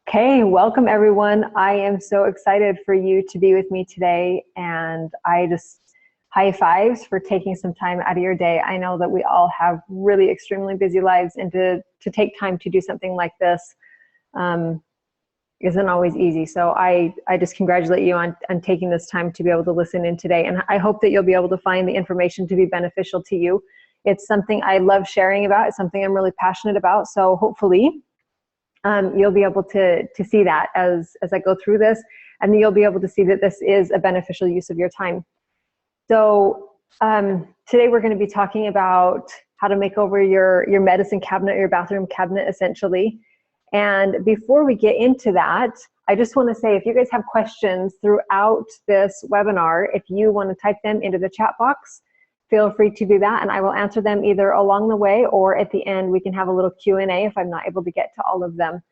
Okay, welcome everyone. I am so excited for you to be with me today, and I just high fives for taking some time out of your day. I know that we all have really extremely busy lives, and to take time to do something like this isn't always easy. So I just congratulate you on taking this time to be able to listen in today, and I hope that you'll be able to find the information to be beneficial to you. It's something I love sharing about. It's something I'm really passionate about. So hopefully you'll be able to see that as I go through this, and then you'll be able to see that this is a beneficial use of your time. So today we're going to be talking about how to make over your medicine cabinet, your bathroom cabinet, essentially. And before we get into that, I just want to say, if you guys have questions throughout this webinar, if you want to type them into the chat box, feel free to do that, and I will answer them either along the way or at the end. We can have a little Q&A if I'm not able to get to all of them.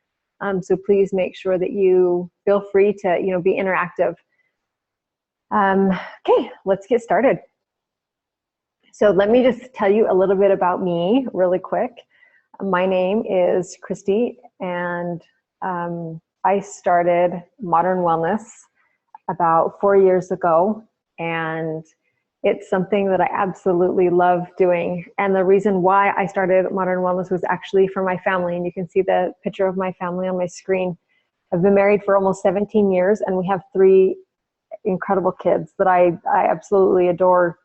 So please make sure that you feel free to be interactive. Okay, let's get started. So let me just tell you a little bit about me really quick. My name is Christy, and I started Modern Wellness about 4 years ago, and it's something that I absolutely love doing. And the reason why I started Modern Wellness was actually for my family. And you can see the picture of my family on my screen. I've been married for almost 17 years, and we have 3 incredible kids that I absolutely adore.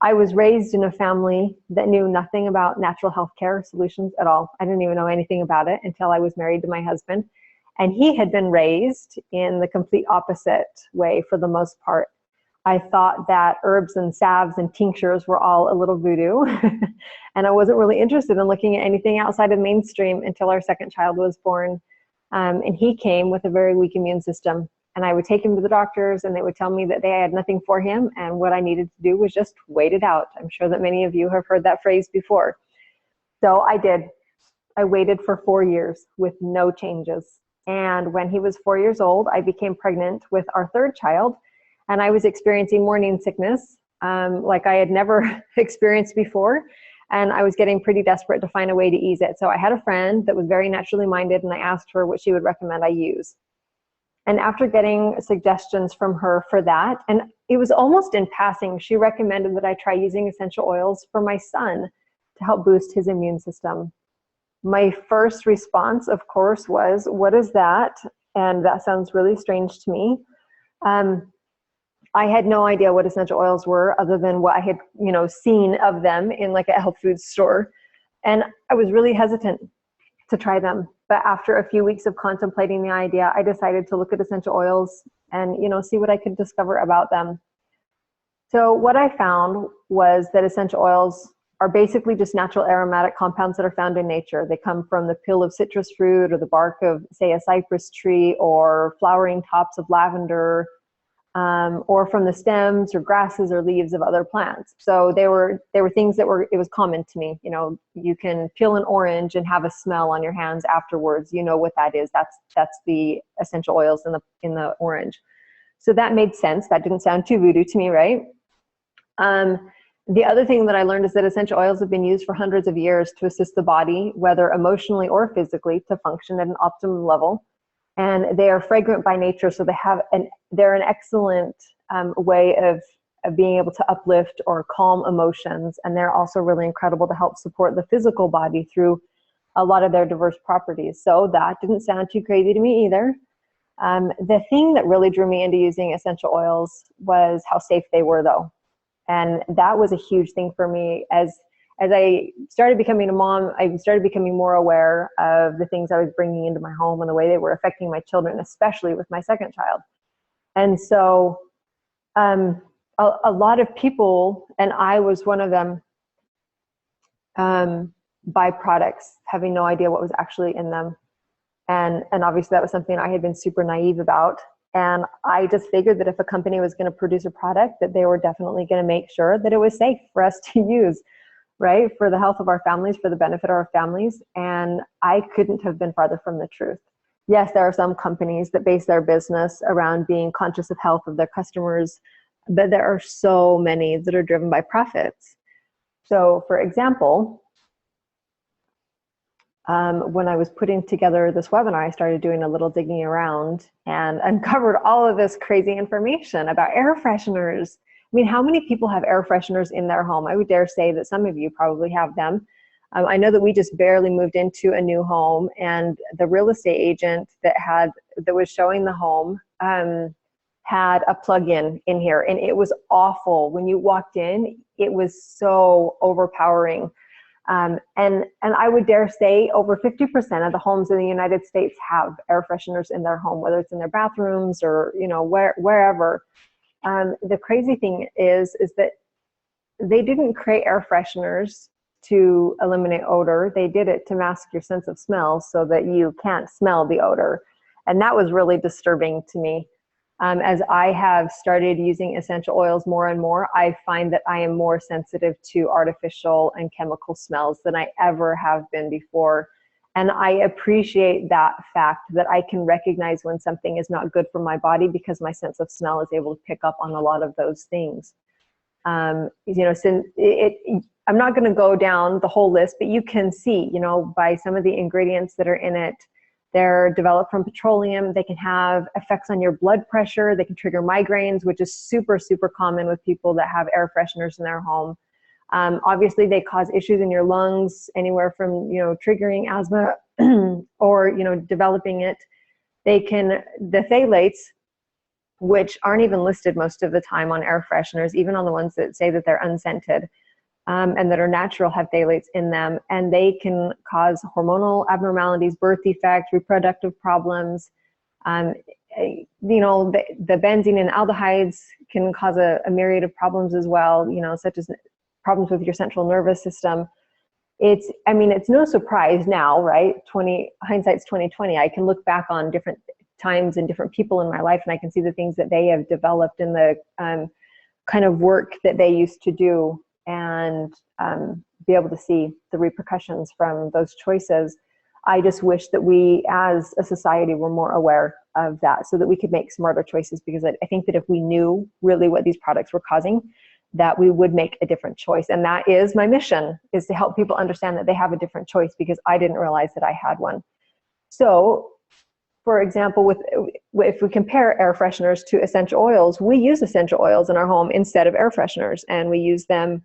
I was raised in a family that knew nothing about natural health care solutions at all. I didn't even know anything about it until I was married to my husband. And he had been raised in the complete opposite way for the most part. I thought that herbs and salves and tinctures were all a little voodoo. And I wasn't really interested in looking at anything outside of mainstream until our second child was born. And he came with a very weak immune system. And I would take him to the doctors, and they would tell me that they had nothing for him, and what I needed to do was just wait it out. I'm sure that many of you have heard that phrase before. So I did. I waited for 4 years with no changes. And when he was 4 years old, I became pregnant with our third child. And I was experiencing morning sickness like I had never experienced before. And I was getting pretty desperate to find a way to ease it. So I had a friend that was very naturally minded, and I asked her what she would recommend I use. And after getting suggestions from her for that, and it was almost in passing, she recommended that I try using essential oils for my son to help boost his immune system. My first response, of course, was, what is that? And that sounds really strange to me. I had no idea what essential oils were other than what I had, seen of them in like a health food store. And I was really hesitant to try them. But after a few weeks of contemplating the idea, I decided to look at essential oils and, see what I could discover about them. So what I found was that essential oils are basically just natural aromatic compounds that are found in nature. They come from the peel of citrus fruit or the bark of, say, a cypress tree, or flowering tops of lavender, or from the stems or grasses or leaves of other plants. So they were things that it was common to me. You can peel an orange and have a smell on your hands afterwards. You know what that is. That's the essential oils in the orange. So that made sense. That didn't sound too voodoo to me, right? The other thing that I learned is that essential oils have been used for hundreds of years to assist the body, whether emotionally or physically, to function at an optimum level. And they are fragrant by nature, so they're an excellent way of being able to uplift or calm emotions. And they're also really incredible to help support the physical body through a lot of their diverse properties. So that didn't sound too crazy to me either. The thing that really drew me into using essential oils was how safe they were, though. And that was a huge thing for me. As I started becoming a mom, I started becoming more aware of the things I was bringing into my home and the way they were affecting my children, especially with my second child. And so a lot of people, and I was one of them, buy products having no idea what was actually in them. And obviously that was something I had been super naive about. And I just figured that if a company was going to produce a product, that they were definitely going to make sure that it was safe for us to use, right? For the health of our families, for the benefit of our families. And I couldn't have been farther from the truth. Yes, there are some companies that base their business around being conscious of health of their customers, but there are so many that are driven by profits. So for example, when I was putting together this webinar, I started doing a little digging around and uncovered all of this crazy information about air fresheners. I mean, how many people have air fresheners in their home? I would dare say that some of you probably have them. I know that we just barely moved into a new home, and the real estate agent that was showing the home had a plug-in in here, and it was awful. When you walked in, it was so overpowering. And I would dare say over 50% of the homes in the United States have air fresheners in their home, whether it's in their bathrooms or wherever. The crazy thing is that they didn't create air fresheners to eliminate odor. They did it to mask your sense of smell so that you can't smell the odor. And that was really disturbing to me. As I have started using essential oils more and more, I find that I am more sensitive to artificial and chemical smells than I ever have been before. And I appreciate that fact that I can recognize when something is not good for my body because my sense of smell is able to pick up on a lot of those things. Since I'm not going to go down the whole list, but you can see, by some of the ingredients that are in it, they're developed from petroleum. They can have effects on your blood pressure. They can trigger migraines, which is super, super common with people that have air fresheners in their home. Obviously, they cause issues in your lungs, anywhere from, triggering asthma or, developing it. The phthalates, which aren't even listed most of the time on air fresheners, even on the ones that say that they're unscented, and that are natural, have phthalates in them, and they can cause hormonal abnormalities, birth defects, reproductive problems. The benzene and aldehydes can cause a myriad of problems as well, such as problems with your central nervous system. It's no surprise now, right? Hindsight's 2020. I can look back on different times and different people in my life, and I can see the things that they have developed and the kind of work that they used to do, and be able to see the repercussions from those choices. I just wish that we as a society were more aware of that so that we could make smarter choices, because I think that if we knew really what these products were causing, that we would make a different choice. And that is my mission, is to help people understand that they have a different choice, because I didn't realize that I had one. So, for example, if we compare air fresheners to essential oils, we use essential oils in our home instead of air fresheners, and we use them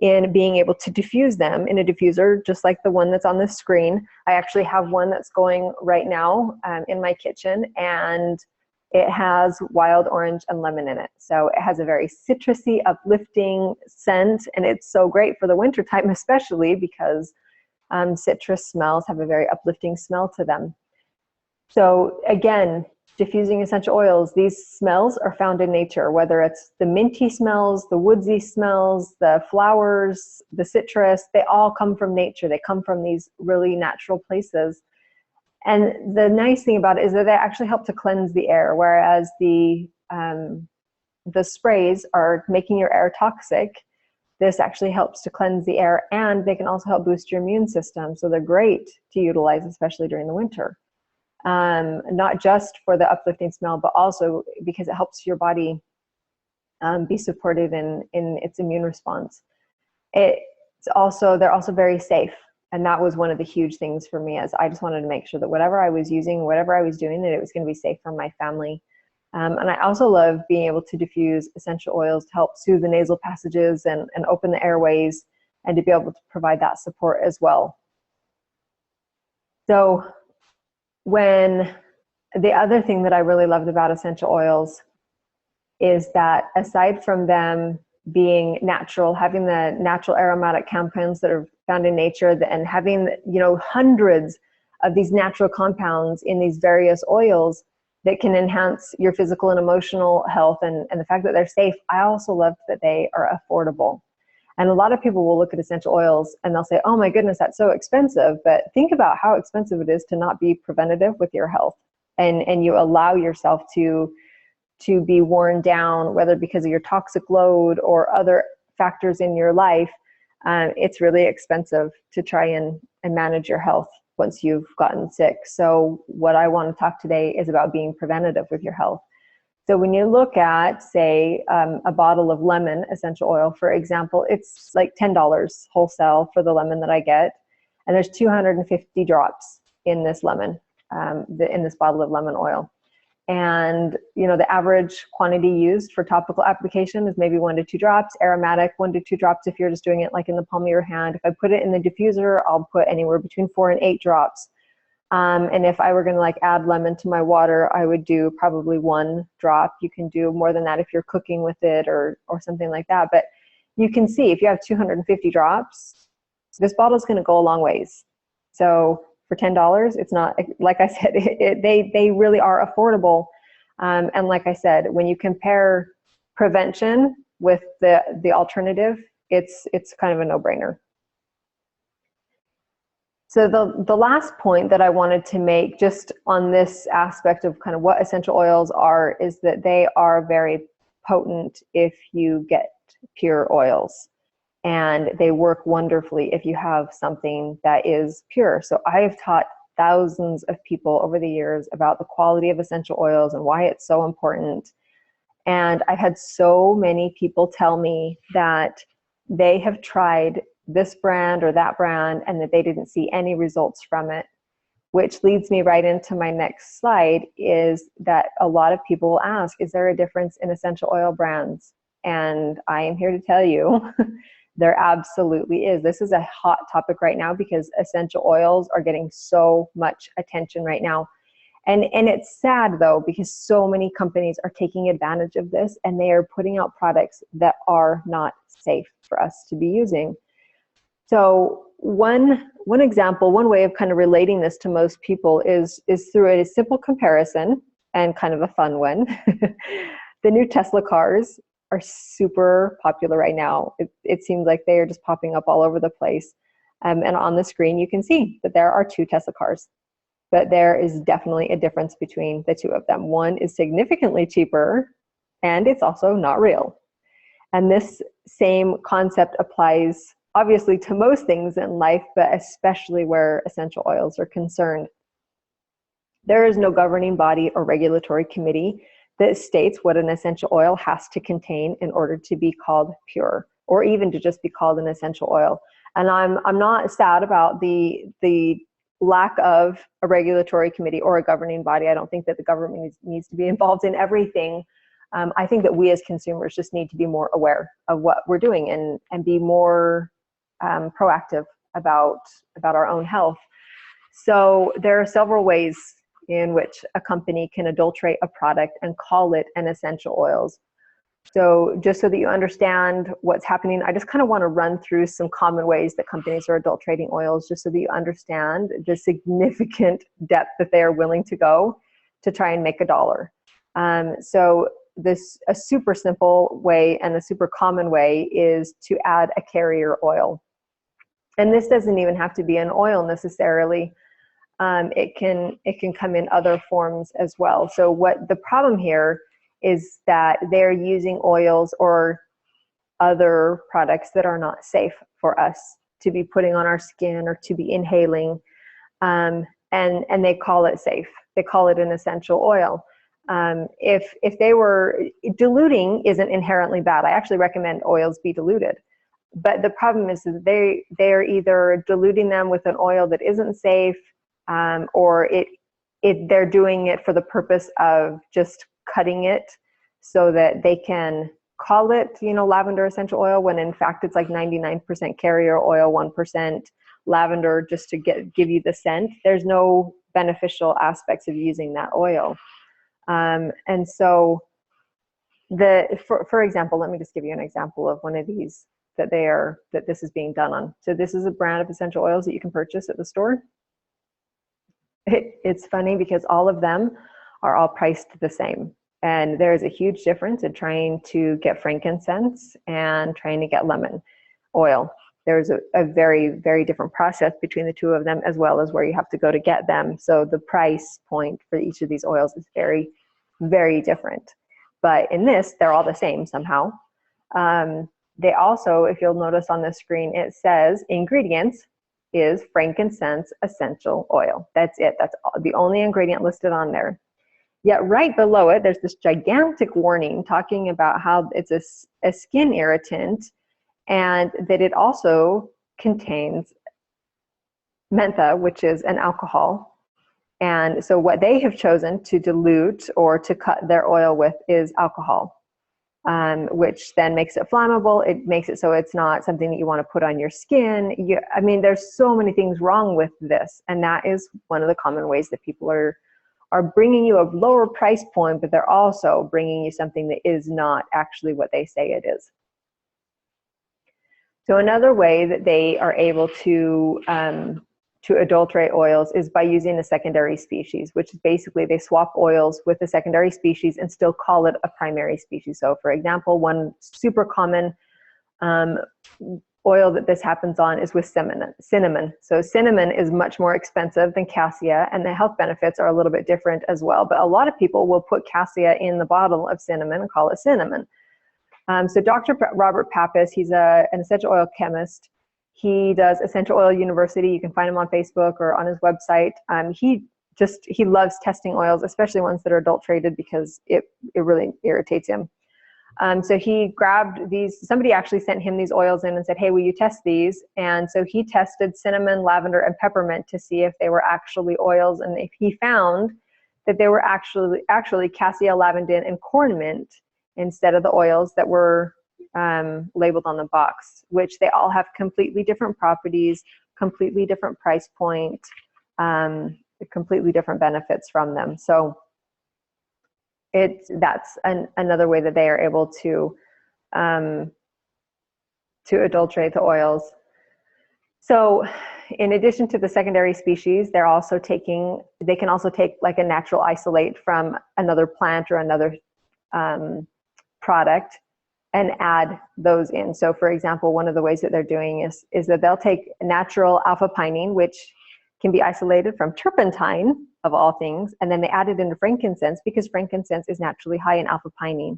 in being able to diffuse them in a diffuser, just like the one that's on the screen. I actually have one that's going right now in my kitchen, and it has wild orange and lemon in it. So it has a very citrusy, uplifting scent, and it's so great for the wintertime, especially because citrus smells have a very uplifting smell to them. So again, diffusing essential oils, these smells are found in nature, whether it's the minty smells, the woodsy smells, the flowers, the citrus, they all come from nature. They come from these really natural places. And the nice thing about it is that they actually help to cleanse the air, whereas the sprays are making your air toxic. This actually helps to cleanse the air, and they can also help boost your immune system. So they're great to utilize, especially during the winter. Not just for the uplifting smell, but also because it helps your body be supported in its immune response. They're also very safe. And that was one of the huge things for me, as I just wanted to make sure that whatever I was using, whatever I was doing, that it was going to be safe for my family. And I also love being able to diffuse essential oils to help soothe the nasal passages and open the airways, and to be able to provide that support as well. So when the other thing that I really loved about essential oils is that aside from them being natural, having the natural aromatic compounds that are found in nature, and having hundreds of these natural compounds in these various oils that can enhance your physical and emotional health, and the fact that they're safe, I also loved that they are affordable. And a lot of people will look at essential oils and they'll say, oh my goodness, that's so expensive. But think about how expensive it is to not be preventative with your health, and you allow yourself to be worn down, whether because of your toxic load or other factors in your life. It's really expensive to try and manage your health once you've gotten sick. So what I want to talk today is about being preventative with your health. So when you look at, say, a bottle of lemon essential oil, for example, it's like $10 wholesale for the lemon that I get. and there's 250 drops in this lemon, in this bottle of lemon oil. And the average quantity used for topical application is maybe 1 to 2 drops. Aromatic, 1 to 2 drops if you're just doing it like in the palm of your hand. If I put it in the diffuser, I'll put anywhere between 4 and 8 drops. And if I were going to like add lemon to my water, I would do probably 1 drop. You can do more than that if you're cooking with it or something like that. But you can see if you have 250 drops, this bottle is going to go a long ways. So for $10, it's not, like I said, they really are affordable. And like I said, when you compare prevention with the alternative, it's kind of a no-brainer. So the last point that I wanted to make just on this aspect of kind of what essential oils are is that they are very potent if you get pure oils. And they work wonderfully if you have something that is pure. So I have taught thousands of people over the years about the quality of essential oils and why it's so important. And I've had so many people tell me that they have tried this brand or that brand and that they didn't see any results from it, which leads me right into my next slide, is that a lot of people will ask, is there a difference in essential oil brands? And I am here to tell you, there absolutely is. This is a hot topic right now because essential oils are getting so much attention right now. And it's sad though, because so many companies are taking advantage of this and they are putting out products that are not safe for us to be using. So one example, one way of kind of relating this to most people is through a simple comparison and kind of a fun one. The new Tesla cars are super popular right now. It seems like they are just popping up all over the place. And on the screen, you can see that there are 2 Tesla cars, but there is definitely a difference between the 2 of them. One is significantly cheaper, and it's also not real. And this same concept applies obviously to most things in life, but especially where essential oils are concerned. There is no governing body or regulatory committee that states what an essential oil has to contain in order to be called pure, or even to just be called an essential oil. And I'm not sad about the lack of a regulatory committee or a governing body. I don't think that the government needs to be involved in everything. I think that we as consumers just need to be more aware of what we're doing and be more proactive about our own health. So there are several ways in which a company can adulterate a product and call it an essential oils. So just so that you understand what's happening, I just kind of want to run through some common ways that companies are adulterating oils, just so that you understand the significant depth that they are willing to go to try and make $1. So a super simple way and a super common way is to add a carrier oil. And this doesn't even have to be an oil necessarily. It can come in other forms as well. So what the problem here is that they're using oils or other products that are not safe for us to be putting on our skin or to be inhaling, and they call it safe. They call it an essential oil. If they were diluting, isn't inherently bad. I actually recommend oils be diluted. But the problem is that they're either diluting them with an oil that isn't safe, or they're doing it for the purpose of just cutting it so that they can call it, lavender essential oil, when in fact it's like 99% carrier oil, 1% lavender, just to give you the scent. There's no beneficial aspects of using that oil. And so for example, let me just give you an example of one of these that this is being done on. So this is a brand of essential oils that you can purchase at the store. It's funny because all of them are all priced the same. And there's a huge difference in trying to get frankincense and trying to get lemon oil. There's a very, very different process between the 2 of them, as well as where you have to go to get them. So the price point for each of these oils is very, very different. But in this, they're all the same somehow. They also, if you'll notice on the screen, it says ingredients is frankincense essential oil. That's it. That's the only ingredient listed on there. Yet right below it, there's this gigantic warning talking about how it's a skin irritant, and that it also contains mentha, which is an alcohol. And so what they have chosen to dilute or to cut their oil with is alcohol. Which then makes it flammable. It makes it so it's not something that you want to put on your skin. I mean, there's so many things wrong with this, and that is one of the common ways that people are bringing you a lower price point, but they're also bringing you something that is not actually what they say it is. So another way that they are able to adulterate oils is by using a secondary species, which is basically they swap oils with a secondary species and still call it a primary species. So for example, one super common oil that this happens on is with cinnamon. So cinnamon is much more expensive than cassia, and the health benefits are a little bit different as well. But a lot of people will put cassia in the bottle of cinnamon and call it cinnamon. So Dr. Robert Pappas, he's an essential oil chemist. He does Essential Oil University. You can find him on Facebook or on his website. He loves testing oils, especially ones that are adulterated, because it really irritates him. So he grabbed these, somebody actually sent him these oils in and said, hey, will you test these? And so he tested cinnamon, lavender, and peppermint to see if they were actually oils. And if he found that they were actually cassia, lavender, and corn mint instead of the oils that were labeled on the box, which they all have completely different properties, completely different price point, completely different benefits from them. So that's another way that they are able to adulterate the oils. So in addition to the secondary species, they can also take like a natural isolate from another plant or another product and add those in. So for example, one of the ways that they're doing is that they'll take natural alpha-pinene, which can be isolated from turpentine, of all things, and then they add it into frankincense because frankincense is naturally high in alpha-pinene.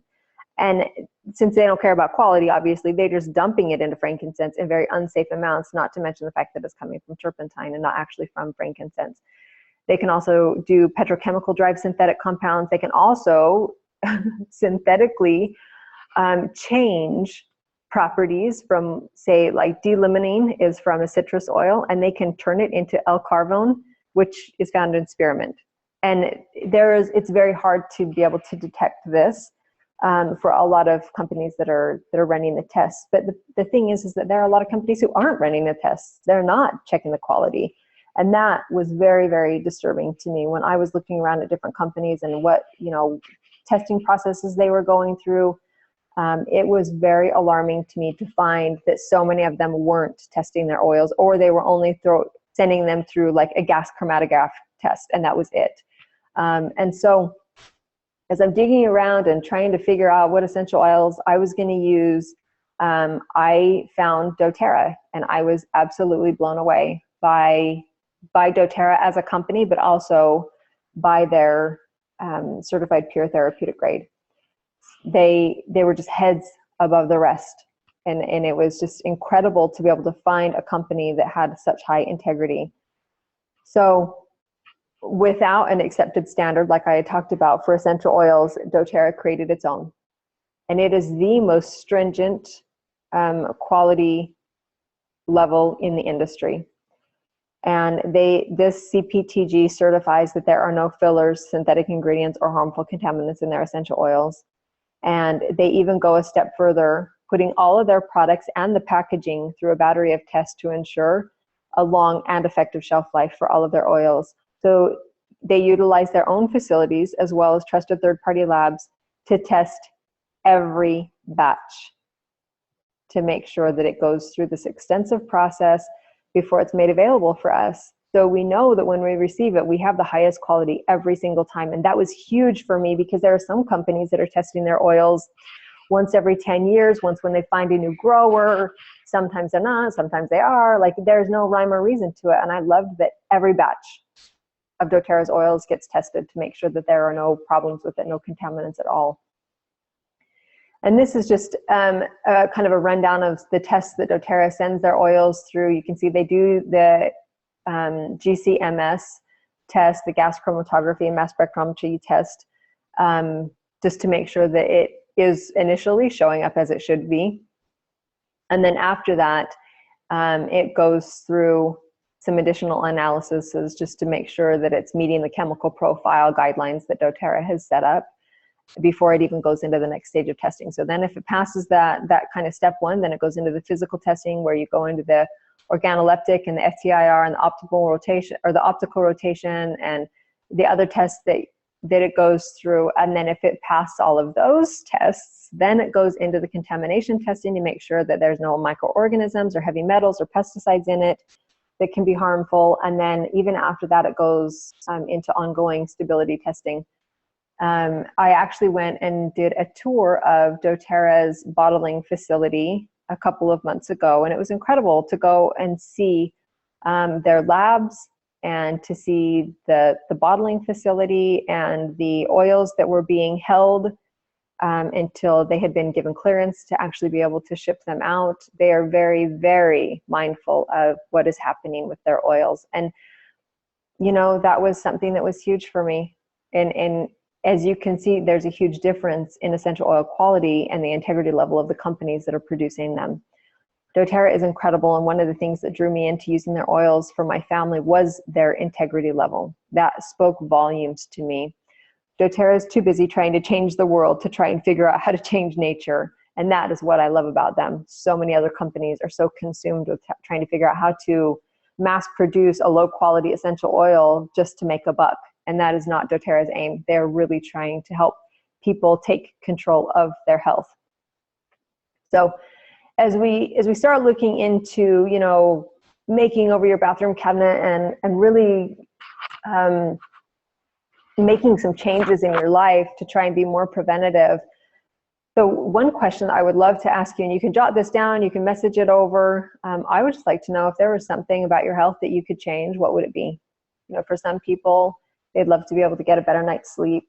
And since they don't care about quality, obviously, they're just dumping it into frankincense in very unsafe amounts, not to mention the fact that it's coming from turpentine and not actually from frankincense. They can also do petrochemical derived synthetic compounds. They can also synthetically change properties from, say, like D-limonene is from a citrus oil, and they can turn it into L-carvone, which is found in spearmint. And it's very hard to be able to detect this for a lot of companies that are running the tests. But the thing is that there are a lot of companies who aren't running the tests. They're not checking the quality. And that was very, very disturbing to me when I was looking around at different companies and what, testing processes they were going through. It was very alarming to me to find that so many of them weren't testing their oils, or they were only sending them through like a gas chromatograph test, and that was it. And so as I'm digging around and trying to figure out what essential oils I was going to use, I found doTERRA, and I was absolutely blown away by doTERRA as a company, but also by their certified pure therapeutic grade. They were just heads above the rest. And it was just incredible to be able to find a company that had such high integrity. So without an accepted standard, like I had talked about for essential oils, doTERRA created its own. And it is the most stringent quality level in the industry. And this CPTG certifies that there are no fillers, synthetic ingredients, or harmful contaminants in their essential oils. And they even go a step further, putting all of their products and the packaging through a battery of tests to ensure a long and effective shelf life for all of their oils. So they utilize their own facilities as well as trusted third-party labs to test every batch to make sure that it goes through this extensive process before it's made available for us. So we know that when we receive it, we have the highest quality every single time. And that was huge for me because there are some companies that are testing their oils once every 10 years, once when they find a new grower. Sometimes they're not, sometimes they are. Like, there's no rhyme or reason to it. And I loved that every batch of doTERRA's oils gets tested to make sure that there are no problems with it, no contaminants at all. And this is just kind of a rundown of the tests that doTERRA sends their oils through. You can see they do the GCMS test, the gas chromatography and mass spectrometry test, just to make sure that it is initially showing up as it should be. And then after that, it goes through some additional analysis just to make sure that it's meeting the chemical profile guidelines that doTERRA has set up before it even goes into the next stage of testing. So then if it passes that kind of step one, then it goes into the physical testing where you go into the organoleptic and the FTIR and the optical rotation and the other tests that it goes through. And then if it passes all of those tests, then it goes into the contamination testing to make sure that there's no microorganisms or heavy metals or pesticides in it that can be harmful. And then even after that, it goes into ongoing stability testing. I actually went and did a tour of doTERRA's bottling facility a couple of months ago, and it was incredible to go and see their labs and to see the bottling facility and the oils that were being held until they had been given clearance to actually be able to ship them out. They are very, very mindful of what is happening with their oils. And, you know, that was something that was huge for me. And as you can see, there's a huge difference in essential oil quality and the integrity level of the companies that are producing them. doTERRA is incredible, and one of the things that drew me into using their oils for my family was their integrity level. That spoke volumes to me. doTERRA is too busy trying to change the world to try and figure out how to change nature, and that is what I love about them. So many other companies are so consumed with trying to figure out how to mass produce a low quality essential oil just to make a buck. And that is not doTERRA's aim. They're really trying to help people take control of their health. So as we start looking into, you know, making over your bathroom cabinet and really making some changes in your life to try and be more preventative. So one question I would love to ask you, and you can jot this down, you can message it over. I would just like to know if there was something about your health that you could change, what would it be? You know, for some people, they'd love to be able to get a better night's sleep.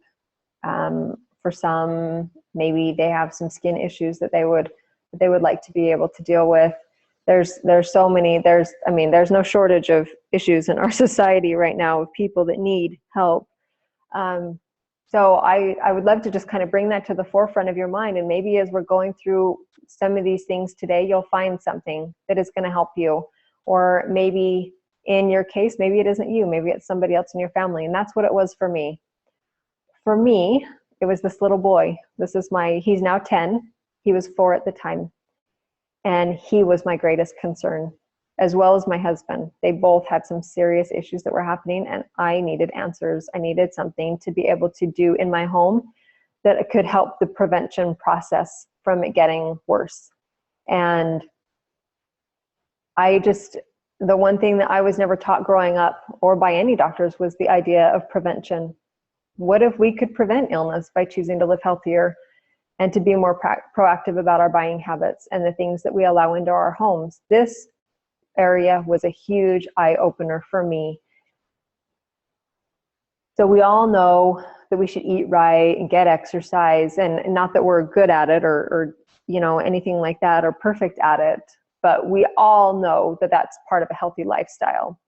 For some, maybe they have some skin issues that they would like to be able to deal with. There's so many, there's no shortage of issues in our society right now of people that need help. So I would love to just kind of bring that to the forefront of your mind. And maybe as we're going through some of these things today, you'll find something that is going to help you. Or maybe in your case, maybe it isn't you, maybe it's somebody else in your family. And that's what it was for me. For me, it was this little boy. He's now 10. He was 4 at the time. And he was my greatest concern, as well as my husband. They both had some serious issues that were happening, and I needed answers. I needed something to be able to do in my home that could help the prevention process from it getting worse. And the one thing that I was never taught growing up or by any doctors was the idea of prevention. What if we could prevent illness by choosing to live healthier and to be more proactive about our buying habits and the things that we allow into our homes? This area was a huge eye-opener for me. So we all know that we should eat right and get exercise, and not that we're good at it or you know, anything like that or perfect at it, but we all know that that's part of a healthy lifestyle.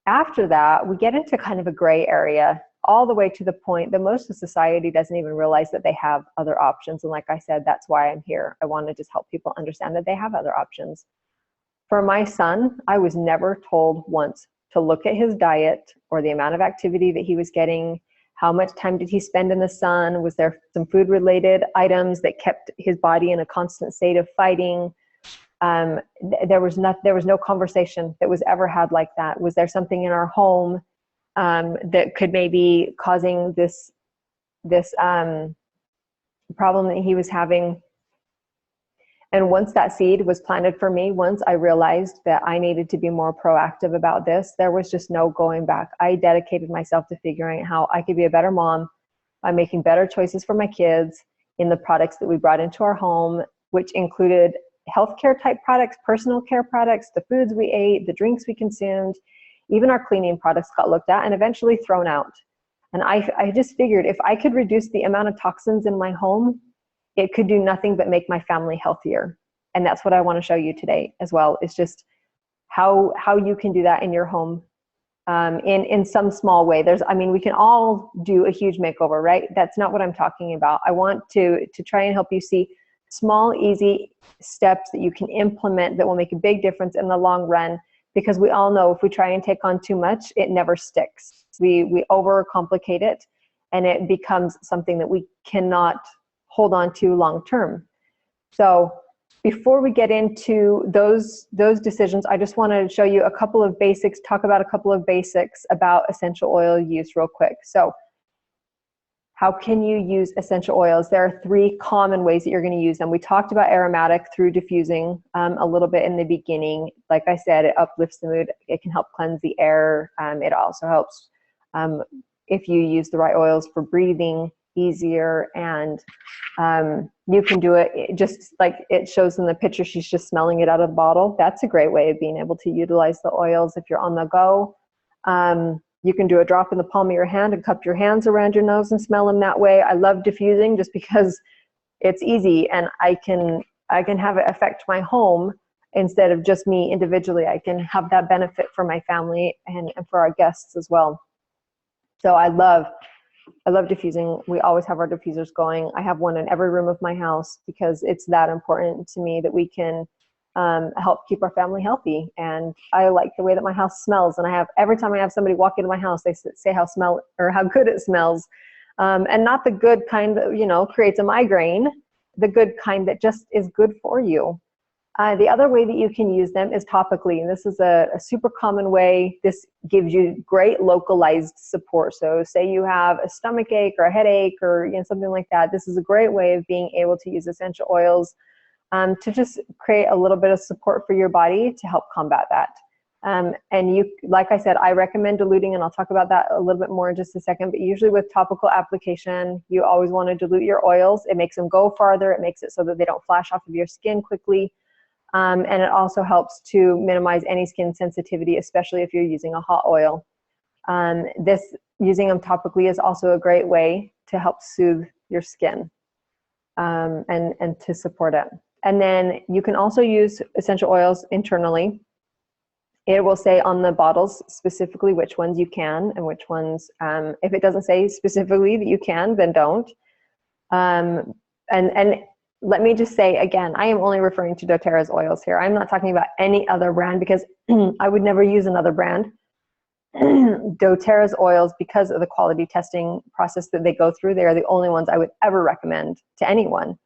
After that, we get into kind of a gray area, all the way to the point that most of society doesn't even realize that they have other options. And like I said, that's why I'm here. I want to just help people understand that they have other options. For my son, I was never told once to look at his diet or the amount of activity that he was getting. How much time did he spend in the sun? Was there some food-related items that kept his body in a constant state of fighting? There was no conversation that was ever had like that. Was there something in our home that could maybe causing this problem that he was having? And once that seed was planted for me, once I realized that I needed to be more proactive about this, there was just no going back. I dedicated myself to figuring out how I could be a better mom by making better choices for my kids in the products that we brought into our home, which included healthcare type products, personal care products, the foods we ate, the drinks we consumed, even our cleaning products got looked at and eventually thrown out. And I just figured if I could reduce the amount of toxins in my home, it could do nothing but make my family healthier. And that's what I want to show you today as well, is just how you can do that in your home in some small way. We can all do a huge makeover, right? That's not what I'm talking about. I want to try and help you see small, easy steps that you can implement that will make a big difference in the long run, because we all know if we try and take on too much, it never sticks. We overcomplicate it, and it becomes something that we cannot hold on to long term. So before we get into those decisions, I just want to show you a couple of basics, talk about a couple of basics about essential oil use real quick. So how can you use essential oils? There are 3 common ways that you're going to use them. We talked about aromatic through diffusing a little bit in the beginning. Like I said, it uplifts the mood. It can help cleanse the air. It also helps if you use the right oils for breathing easier. And you can do it just like it shows in the picture. She's just smelling it out of the bottle. That's a great way of being able to utilize the oils if you're on the go. You can do a drop in the palm of your hand and cup your hands around your nose and smell them that way. I love diffusing just because it's easy, and I can have it affect my home instead of just me individually. I can have that benefit for my family and for our guests as well. So I love diffusing. We always have our diffusers going. I have one in every room of my house because it's that important to me that we can help keep our family healthy. And I like the way that my house smells. And every time I have somebody walk into my house, they say how good it smells. And not the good kind that, creates a migraine, the good kind that just is good for you. The other way that you can use them is topically. And this is a super common way. This gives you great localized support. So say you have a stomach ache or a headache or something like that. This is a great way of being able to use essential oils to just create a little bit of support for your body to help combat that. And you, like I said, I recommend diluting, and I'll talk about that a little bit more in just a second, but usually with topical application, you always want to dilute your oils. It makes them go farther. It makes it so that they don't flash off of your skin quickly. And it also helps to minimize any skin sensitivity, especially if you're using a hot oil. Using them topically is also a great way to help soothe your skin and to support it. And then you can also use essential oils internally. It will say on the bottles specifically which ones you can and which ones, if it doesn't say specifically that you can, then don't. And let me just say again, I am only referring to doTERRA's oils here. I'm not talking about any other brand because I would never use another brand. doTERRA's oils, because of the quality testing process that they go through, they are the only ones I would ever recommend to anyone.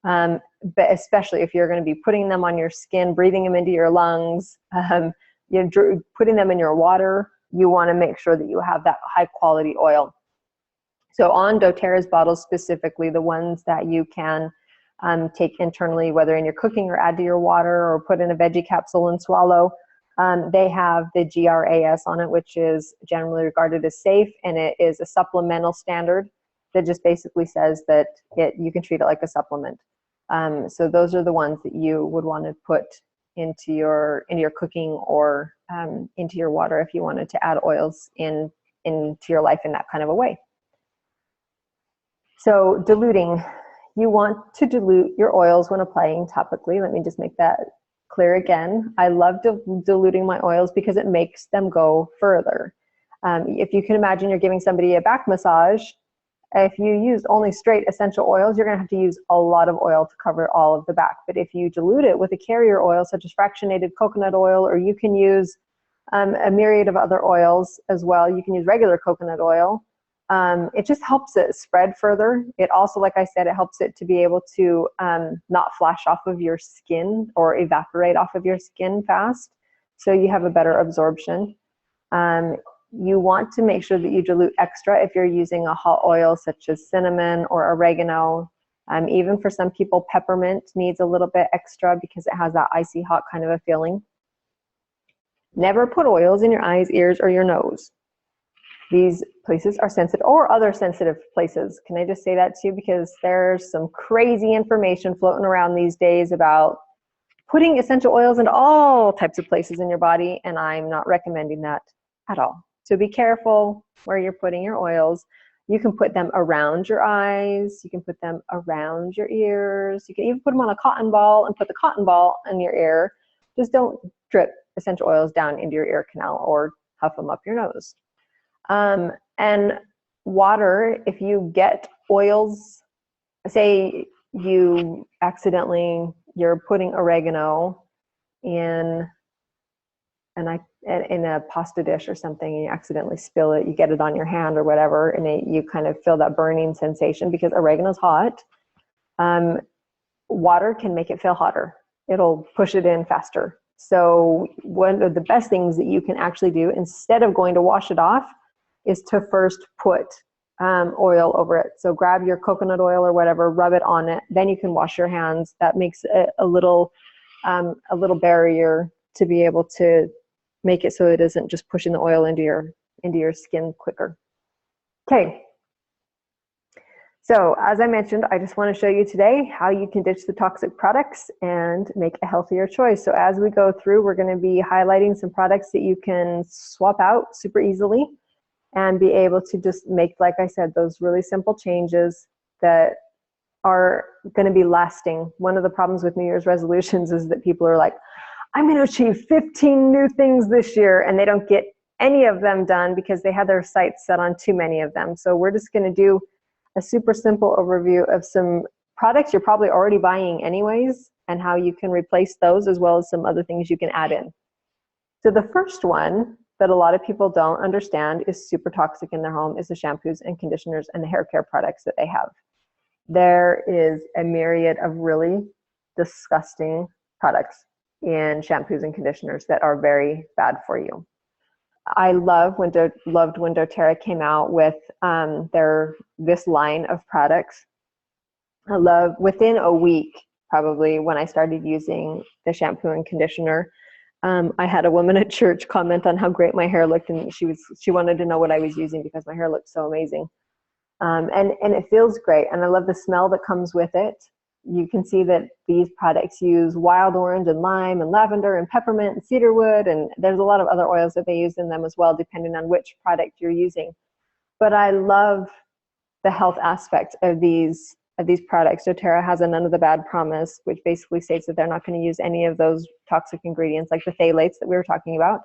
But especially if you're going to be putting them on your skin, breathing them into your lungs, putting them in your water, you want to make sure that you have that high quality oil. So on doTERRA's bottles specifically, the ones that you can take internally, whether in your cooking or add to your water or put in a veggie capsule and swallow, they have the GRAS on it, which is generally regarded as safe, and it is a supplemental standard that just basically says that you can treat it like a supplement. So those are the ones that you would want to put into your cooking or into your water if you wanted to add oils into your life in that kind of a way. So diluting, you want to dilute your oils when applying topically. Let me just make that clear again. I love diluting my oils because it makes them go further. If you can imagine you're giving somebody a back massage, if you use only straight essential oils, you're going to have to use a lot of oil to cover all of the back. But if you dilute it with a carrier oil, such as fractionated coconut oil, or you can use a myriad of other oils as well. You can use regular coconut oil. It just helps it spread further. It also, like I said, it helps it to be able to not flash off of your skin or evaporate off of your skin fast. So you have a better absorption. You want to make sure that you dilute extra if you're using a hot oil such as cinnamon or oregano. Even for some people, peppermint needs a little bit extra because it has that icy hot kind of a feeling. Never put oils in your eyes, ears, or your nose. These places are sensitive, or other sensitive places. Can I just say that too? Because there's some crazy information floating around these days about putting essential oils into all types of places in your body, and I'm not recommending that at all. So be careful where you're putting your oils. You can put them around your eyes. You can put them around your ears. You can even put them on a cotton ball and put the cotton ball in your ear. Just don't drip essential oils down into your ear canal or huff them up your nose. And water, if you get oils, say you accidentally, you're putting oregano in in a pasta dish or something, and you accidentally spill it, you get it on your hand or whatever, and you kind of feel that burning sensation because oregano's hot. Water can make it feel hotter. It'll push it in faster. So one of the best things that you can actually do instead of going to wash it off is to first put oil over it. So grab your coconut oil or whatever, rub it on it. Then you can wash your hands. That makes a little barrier to be able to make it so it isn't just pushing the oil into your skin quicker. Okay. So as I mentioned, I just want to show you today how you can ditch the toxic products and make a healthier choice. So as we go through, we're going to be highlighting some products that you can swap out super easily and be able to just make, like I said, those really simple changes that are going to be lasting. One of the problems with New Year's resolutions is that people are like, I'm going to achieve 15 new things this year, and they don't get any of them done because they had their sights set on too many of them. So we're just going to do a super simple overview of some products you're probably already buying anyways, and how you can replace those, as well as some other things you can add in. So the first one that a lot of people don't understand is super toxic in their home is the shampoos and conditioners and the hair care products that they have. There is a myriad of really disgusting products in shampoos and conditioners that are very bad for you. I loved when doTERRA came out with this line of products. Within a week, probably, when I started using the shampoo and conditioner, I had a woman at church comment on how great my hair looked, and she wanted to know what I was using because my hair looked so amazing. And it feels great, and I love the smell that comes with it. You can see that these products use wild orange and lime and lavender and peppermint and cedarwood, and there's a lot of other oils that they use in them as well, depending on which product you're using. But I love the health aspect of these products. doTERRA has a none of the bad promise, which basically states that they're not going to use any of those toxic ingredients like the phthalates that we were talking about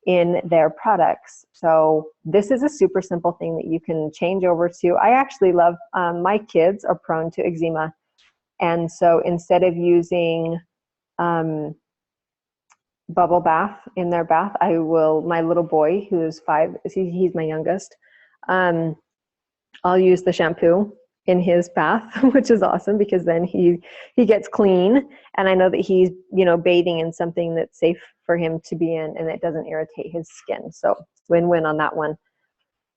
in their products. So this is a super simple thing that you can change over to. I actually love, my kids are prone to eczema. And so instead of using bubble bath in their bath, my little boy who is 5, he's my youngest, I'll use the shampoo in his bath, which is awesome because then he gets clean, and I know that he's, bathing in something that's safe for him to be in, and it doesn't irritate his skin. So win-win on that one.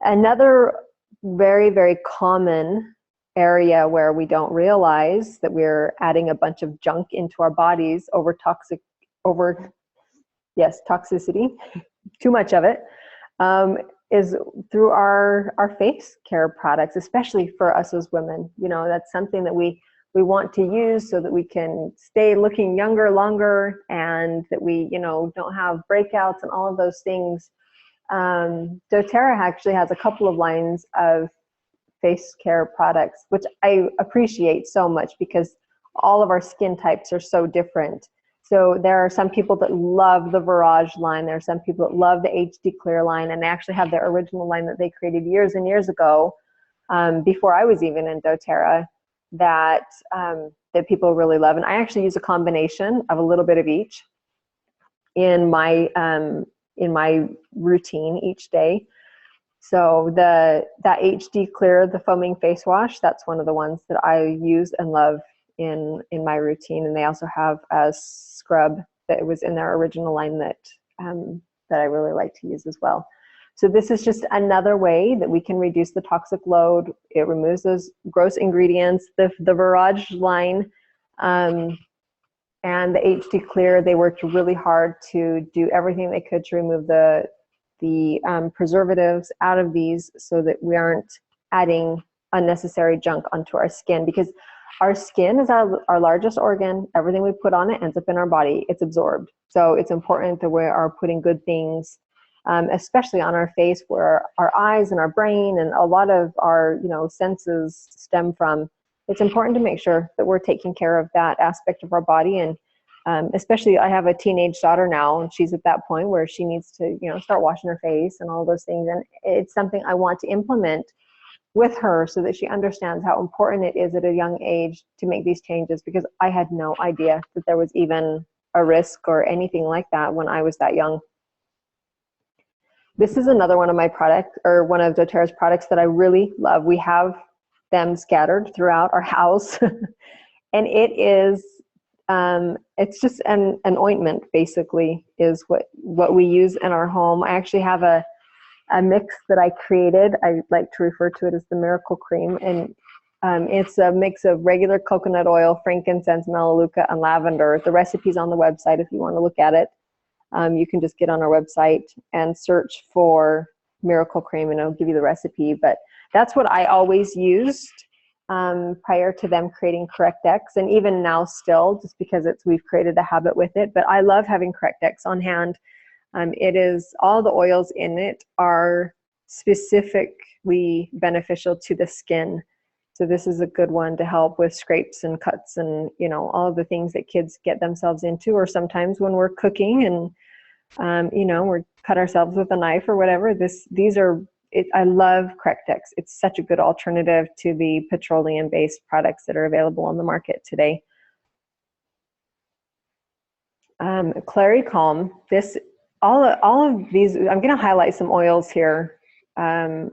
Another very, very common area where we don't realize that we're adding a bunch of junk into our bodies toxicity, too much of it, is through our face care products, especially for us as women. That's something that we want to use so that we can stay looking younger longer, and that we, don't have breakouts and all of those things. doTERRA actually has a couple of lines of face care products, which I appreciate so much because all of our skin types are so different. So there are some people that love the Virage line. There are some people that love the HD Clear line, and they actually have their original line that they created years and years ago, before I was even in doTERRA, that people really love. And I actually use a combination of a little bit of each in my routine each day. So that HD Clear, the foaming face wash, that's one of the ones that I use and love in my routine. And they also have a scrub that was in their original line that I really like to use as well. So this is just another way that we can reduce the toxic load. It removes those gross ingredients. The Virage line and the HD Clear, they worked really hard to do everything they could to remove the preservatives out of these so that we aren't adding unnecessary junk onto our skin, because our skin is our largest organ. Everything we put on it ends up in our body. It's absorbed. So it's important that we are putting good things, especially on our face, where our eyes and our brain and a lot of our senses stem from. It's important to make sure that we're taking care of that aspect of our body. And especially, I have a teenage daughter now, and she's at that point where she needs to start washing her face and all those things. And it's something I want to implement with her so that she understands how important it is at a young age to make these changes, because I had no idea that there was even a risk or anything like that when I was that young. This is another one of my products, or one of doTERRA's products that I really love. We have them scattered throughout our house. And it is, it's just an ointment, basically, is what we use in our home. I actually have a mix that I created. I like to refer to it as the Miracle Cream. And it's a mix of regular coconut oil, frankincense, melaleuca, and lavender. The recipe's on the website if you want to look at it. You can just get on our website and search for Miracle Cream, and it'll give you the recipe. But that's what I always used prior to them creating CorrectX, and even now still, just because we've created a habit with it. But I love having CorrectX on hand. It is, all the oils in it are specifically beneficial to the skin. So this is a good one to help with scrapes and cuts and, you know, all of the things that kids get themselves into, or sometimes when we're cooking and, you know, we're cut ourselves with a knife or whatever. I love CorrectX. It's such a good alternative to the petroleum-based products that are available on the market today. Clary Calm. All of these, I'm going to highlight some oils here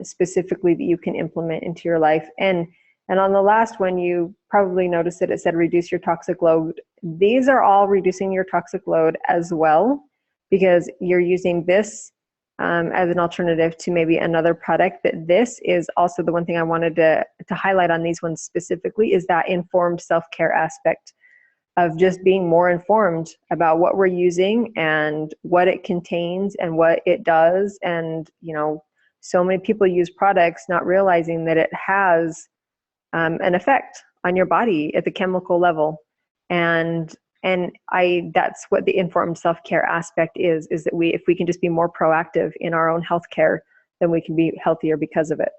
specifically that you can implement into your life. And on the last one, you probably noticed that it said reduce your toxic load. These are all reducing your toxic load as well, because you're using this as an alternative to maybe another product. But this is also the one thing I wanted to highlight on these ones specifically, is that informed self-care aspect of just being more informed about what we're using and what it contains and what it does. And, you know, so many people use products not realizing that it has an effect on your body at the chemical level. And that's what the informed self-care aspect is that if we can just be more proactive in our own healthcare, then we can be healthier because of it.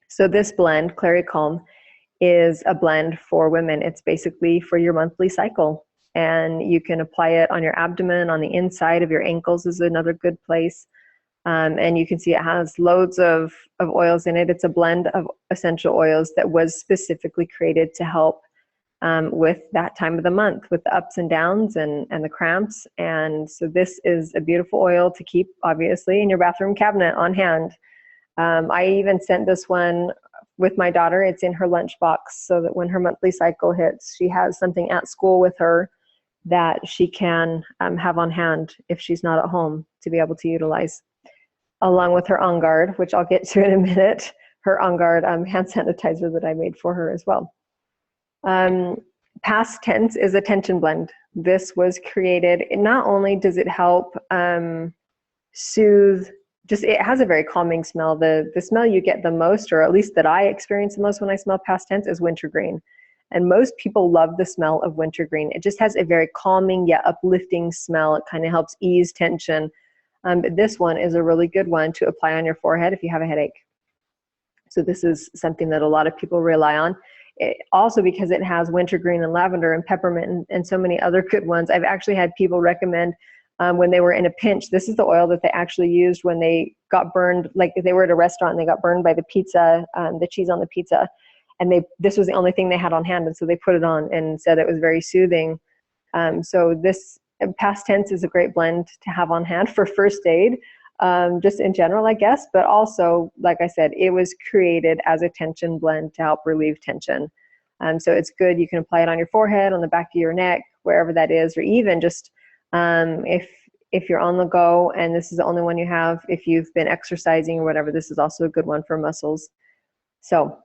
So this blend, Clary Calm, is a blend for women. It's basically for your monthly cycle, and you can apply it on your abdomen, on the inside of your ankles is another good place. And you can see it has loads of oils in it. It's a blend of essential oils that was specifically created to help with that time of the month, with the ups and downs and the cramps. And so this is a beautiful oil to keep, obviously, in your bathroom cabinet on hand. I even sent this one with my daughter. It's in her lunchbox, so that when her monthly cycle hits, she has something at school with her that she can have on hand if she's not at home to be able to utilize, along with her On Guard, which I'll get to in a minute, her On Guard hand sanitizer that I made for her as well. Past Tense is a tension blend. This was created, not only does it help soothe, it has a very calming smell. The smell you get the most, or at least that I experience the most when I smell Past Tense, is wintergreen. And most people love the smell of wintergreen. It just has a very calming yet uplifting smell. It kind of helps ease tension. But this one is a really good one to apply on your forehead if you have a headache. So this is something that a lot of people rely on. Also, because it has wintergreen and lavender and peppermint and so many other good ones. I've actually had people recommend when they were in a pinch, this is the oil that they actually used when they got burned, like if they were at a restaurant and they got burned by the pizza, the cheese on the pizza, and this was the only thing they had on hand, and so they put it on and said it was very soothing. So this Past Tense is a great blend to have on hand for first aid, just in general, I guess, but also, like I said, it was created as a tension blend to help relieve tension. So it's good. You can apply it on your forehead, on the back of your neck, wherever that is, or even just if you're on the go and this is the only one you have, if you've been exercising or whatever, this is also a good one for muscles. So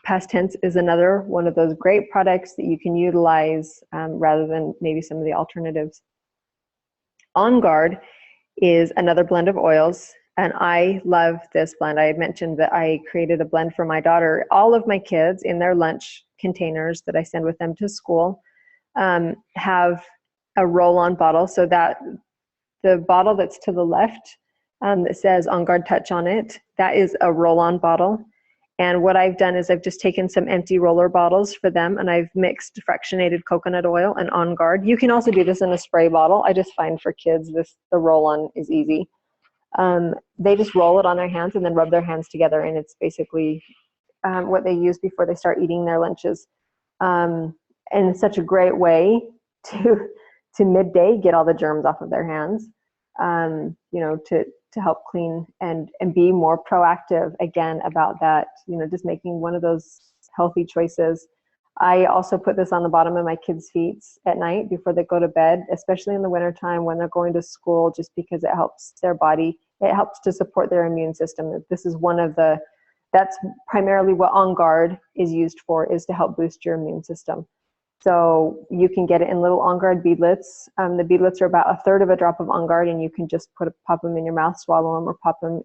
Past Tense is another one of those great products that you can utilize rather than maybe some of the alternatives. On Guard is another blend of oils, and I love this blend. I had mentioned that I created a blend for my daughter. All of my kids in their lunch containers that I send with them to school have a roll-on bottle, so that the bottle that's to the left that says On Guard Touch on it, that is a roll-on bottle. And what I've done is I've just taken some empty roller bottles for them, and I've mixed fractionated coconut oil and On Guard. You can also do this in a spray bottle. I just find for kids the roll-on is easy. They just roll it on their hands and then rub their hands together, and it's basically what they use before they start eating their lunches. And it's such a great way to midday get all the germs off of their hands, you know, to to help clean and be more proactive again about that, you know, just making one of those healthy choices. I also put this on the bottom of my kids' feet at night before they go to bed, especially in the wintertime when they're going to school, just because it helps their body. It helps to support their immune system. This is one of the, that's primarily what On Guard is used for, is to help boost your immune system. So you can get it in little On Guard beadlets. The beadlets are about 1/3 of a drop of On Guard, and you can just pop them in your mouth, swallow them, or pop them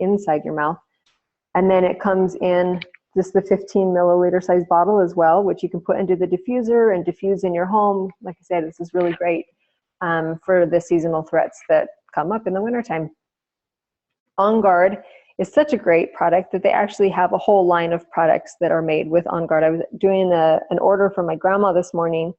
inside your mouth. And then it comes in just the 15 milliliter size bottle as well, which you can put into the diffuser and diffuse in your home. Like I said, this is really great for the seasonal threats that come up in the wintertime. On Guard is such a great product that they actually have a whole line of products that are made with On Guard. I was doing an order for my grandma this morning,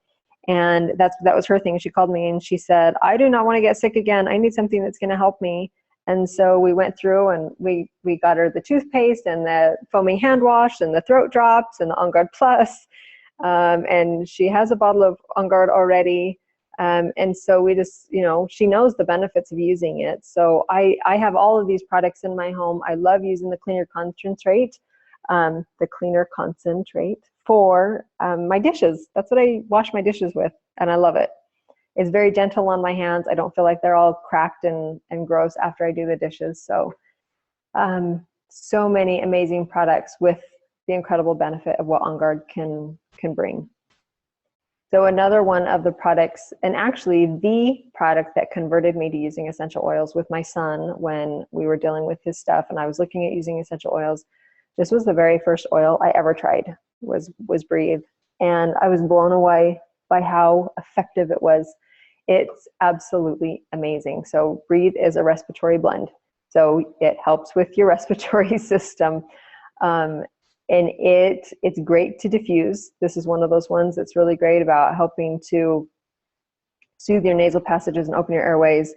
and that was her thing. She called me and she said, I do not want to get sick again. I need something that's going to help me. And so we went through and we got her the toothpaste and the foaming hand wash and the throat drops and the On Guard Plus. And she has a bottle of On Guard already. And so we just, you know, she knows the benefits of using it. So I have all of these products in my home. I love using the cleaner concentrate for my dishes. That's what I wash my dishes with, and I love it. It's very gentle on my hands. I don't feel like they're all cracked and gross after I do the dishes. So, so many amazing products with the incredible benefit of what On Guard can bring. So another one of the products, and actually the product that converted me to using essential oils with my son when we were dealing with his stuff and I was looking at using essential oils, this was the very first oil I ever tried, was Breathe. And I was blown away by how effective it was. It's absolutely amazing. So Breathe is a respiratory blend. So it helps with your respiratory system. And it's great to diffuse. This is one of those ones that's really great about helping to soothe your nasal passages and open your airways.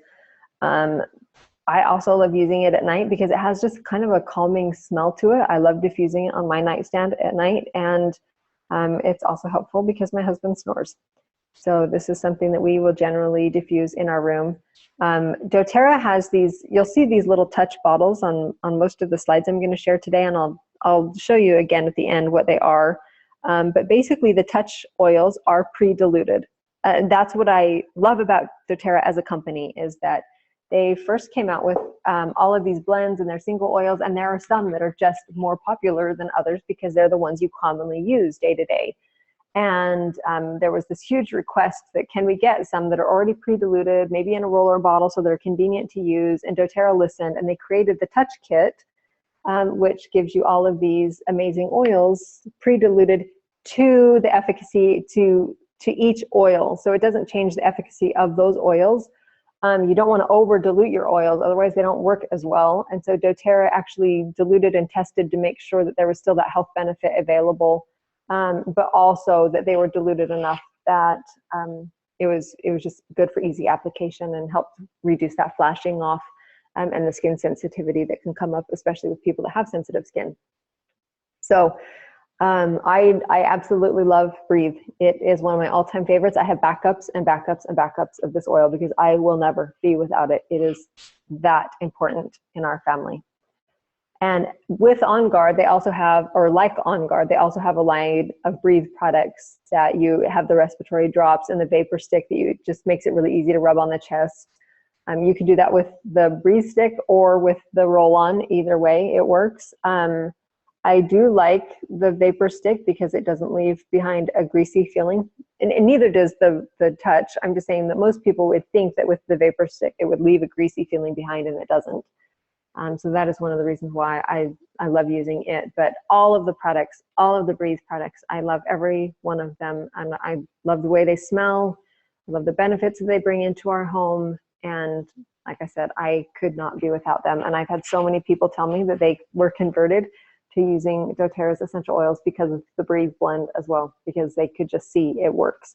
I also love using it at night because it has just kind of a calming smell to it. I love diffusing it on my nightstand at night. And it's also helpful because my husband snores. So this is something that we will generally diffuse in our room. doTERRA has these, you'll see these little touch bottles on most of the slides I'm going to share today, and I'll show you again at the end what they are. But basically the touch oils are pre-diluted. And that's what I love about doTERRA as a company, is that they first came out with all of these blends and their single oils, and there are some that are just more popular than others because they're the ones you commonly use day to day. And there was this huge request that can we get some that are already pre-diluted, maybe in a roller bottle so they're convenient to use, and doTERRA listened and they created the Touch Kit, which gives you all of these amazing oils pre-diluted to the efficacy to each oil. So it doesn't change the efficacy of those oils. You don't want to over dilute your oils, otherwise they don't work as well. And so doTERRA actually diluted and tested to make sure that there was still that health benefit available, but also that they were diluted enough that it was just good for easy application and helped reduce that flashing off and the skin sensitivity that can come up, especially with people that have sensitive skin. So I absolutely love Breathe. It is one of my all-time favorites. I have backups and backups and backups of this oil because I will never be without it. It is that important in our family. And with On Guard, they also have, or like On Guard, they also have a line of Breathe products that you have the respiratory drops and the vapor stick that just makes it really easy to rub on the chest. You can do that with the Breathe stick or with the roll-on. Either way, it works. I do like the vapor stick because it doesn't leave behind a greasy feeling, and neither does the Touch. I'm just saying that most people would think that with the vapor stick, it would leave a greasy feeling behind, and it doesn't. So that is one of the reasons why I love using it. But all of the products, all of the Breathe products, I love every one of them. And I love the way they smell. I love the benefits that they bring into our home. And like I said, I could not be without them. And I've had so many people tell me that they were converted to using doTERRA's essential oils because of the Breathe blend as well, because they could just see it works.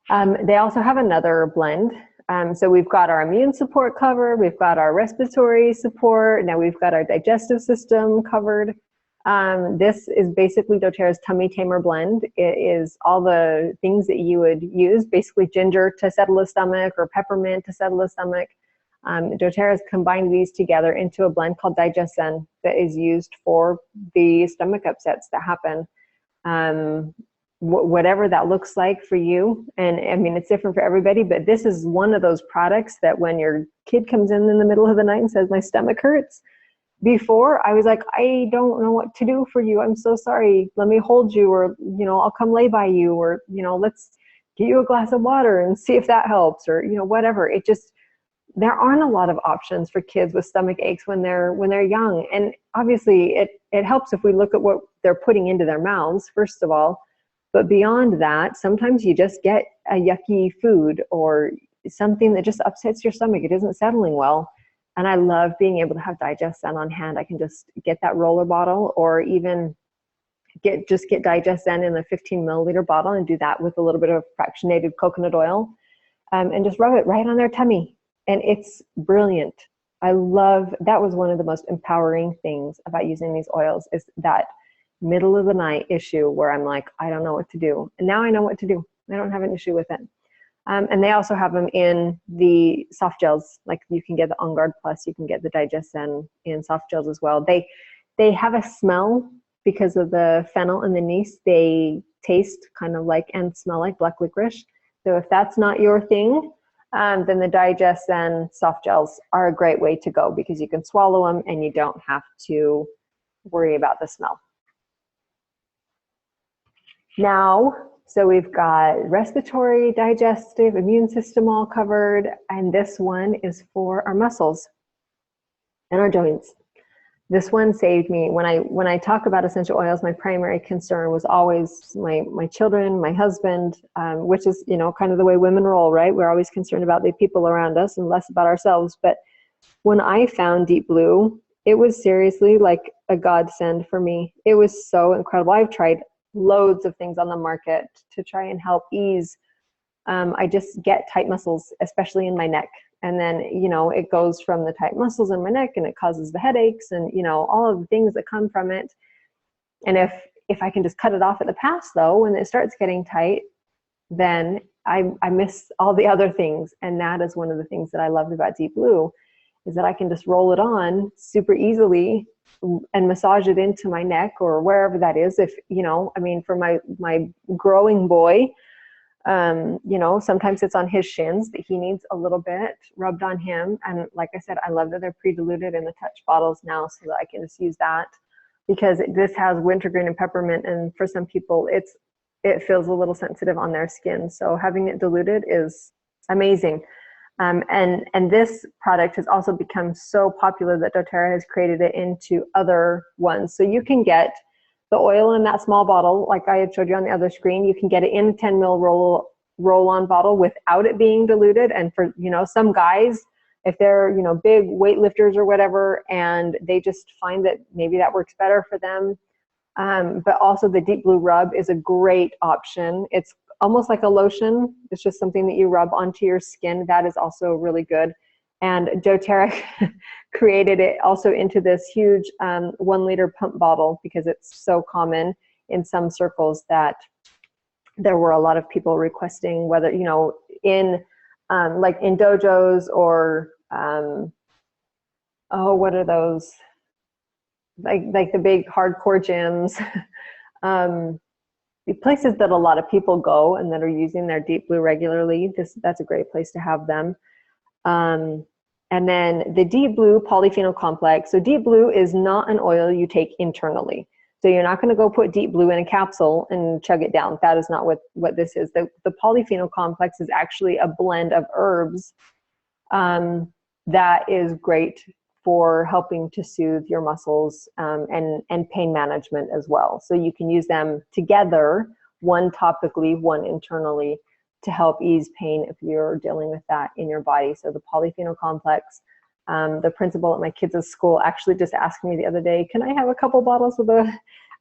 They also have another blend. So we've got our immune support covered, we've got our respiratory support, now we've got our digestive system covered. This is basically doTERRA's Tummy Tamer blend. It is all the things that you would use, basically ginger to settle a stomach or peppermint to settle a stomach. doTERRA has combined these together into a blend called Digesten that is used for the stomach upsets that happen. Whatever that looks like for you. And I mean, it's different for everybody, but this is one of those products that when your kid comes in the middle of the night and says, my stomach hurts, before I was like, I don't know what to do for you. I'm so sorry. Let me hold you, or, you know, I'll come lay by you, or, you know, let's get you a glass of water and see if that helps, or, you know, whatever. It just, there aren't a lot of options for kids with stomach aches when they're young. And obviously it helps if we look at what they're putting into their mouths, first of all. But beyond that, sometimes you just get a yucky food or something that just upsets your stomach. It isn't settling well. And I love being able to have Digesten on hand. I can just get that roller bottle, or even get Digesten in the 15 milliliter bottle and do that with a little bit of fractionated coconut oil, and just rub it right on their tummy. And it's brilliant. I love, that was one of the most empowering things about using these oils, is that middle of the night issue where I'm like, I don't know what to do. And now I know what to do. I don't have an issue with it. And they also have them in the soft gels. Like you can get the On Guard Plus, you can get the Digesten in soft gels as well. They have a smell because of the fennel and the anise. They taste kind of like and smell like black licorice. So if that's not your thing, then the Digesten soft gels are a great way to go, because you can swallow them and you don't have to worry about the smell. Now, so we've got respiratory, digestive, immune system all covered, and this one is for our muscles and our joints. This one saved me. When I talk about essential oils, my primary concern was always my children, my husband, which is, you know, kind of the way women roll, right? We're always concerned about the people around us and less about ourselves. But when I found Deep Blue, it was seriously like a godsend for me. It was so incredible. I've tried loads of things on the market to try and help ease. I just get tight muscles, especially in my neck. And then, you know, it goes from the tight muscles in my neck and it causes the headaches and, you know, all of the things that come from it. And if I can just cut it off at the pass, though, when it starts getting tight, then I miss all the other things. And that is one of the things that I loved about Deep Blue, is that I can just roll it on super easily and massage it into my neck or wherever that is. If, you know, I mean, for my growing boy, you know, sometimes it's on his shins that he needs a little bit rubbed on him. And like I said, I love that they're pre-diluted in the touch bottles now, so that I can just use that, because this has wintergreen and peppermint. And for some people, it feels a little sensitive on their skin. So having it diluted is amazing. And this product has also become so popular that doTERRA has created it into other ones. So you can get the oil in that small bottle, like I had showed you on the other screen. You can get it in a 10 ml roll-on bottle without it being diluted. And for, you know, some guys, if they're, you know, big weightlifters or whatever, and they just find that maybe that works better for them. But also the Deep Blue Rub is a great option. It's almost like a lotion. It's just something that you rub onto your skin. That is also really good. And doTERRA created it also into this huge 1 liter pump bottle, because it's so common in some circles that there were a lot of people requesting, whether, you know, in like in dojos or, oh, what are those? Like the big hardcore gyms. The places that a lot of people go and that are using their Deep Blue regularly, that's a great place to have them. And then the Deep Blue polyphenol complex. So Deep Blue is not an oil you take internally. So you're not going to go put Deep Blue in a capsule and chug it down. That is not what this is. The polyphenol complex is actually a blend of herbs that is great for helping to soothe your muscles and pain management as well. So you can use them together, one topically, one internally, to help ease pain if you're dealing with that in your body. So the polyphenol complex, the principal at my kids' school actually just asked me the other day, can I have a couple bottles of the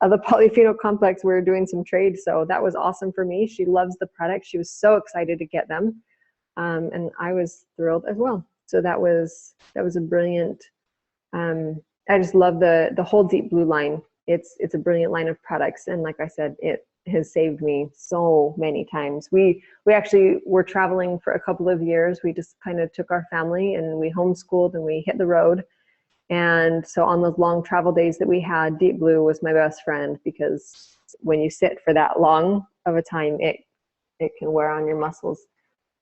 polyphenol complex? We're doing some trade. So that was awesome for me. She loves the product. She was so excited to get them. And I was thrilled as well. So that was a brilliant, I just love the whole Deep Blue line. It's a brilliant line of products. And like I said, it has saved me so many times. We actually were traveling for a couple of years. We just kind of took our family and we homeschooled and we hit the road. And so on those long travel days that we had, Deep Blue was my best friend, because when you sit for that long of a time, it can wear on your muscles.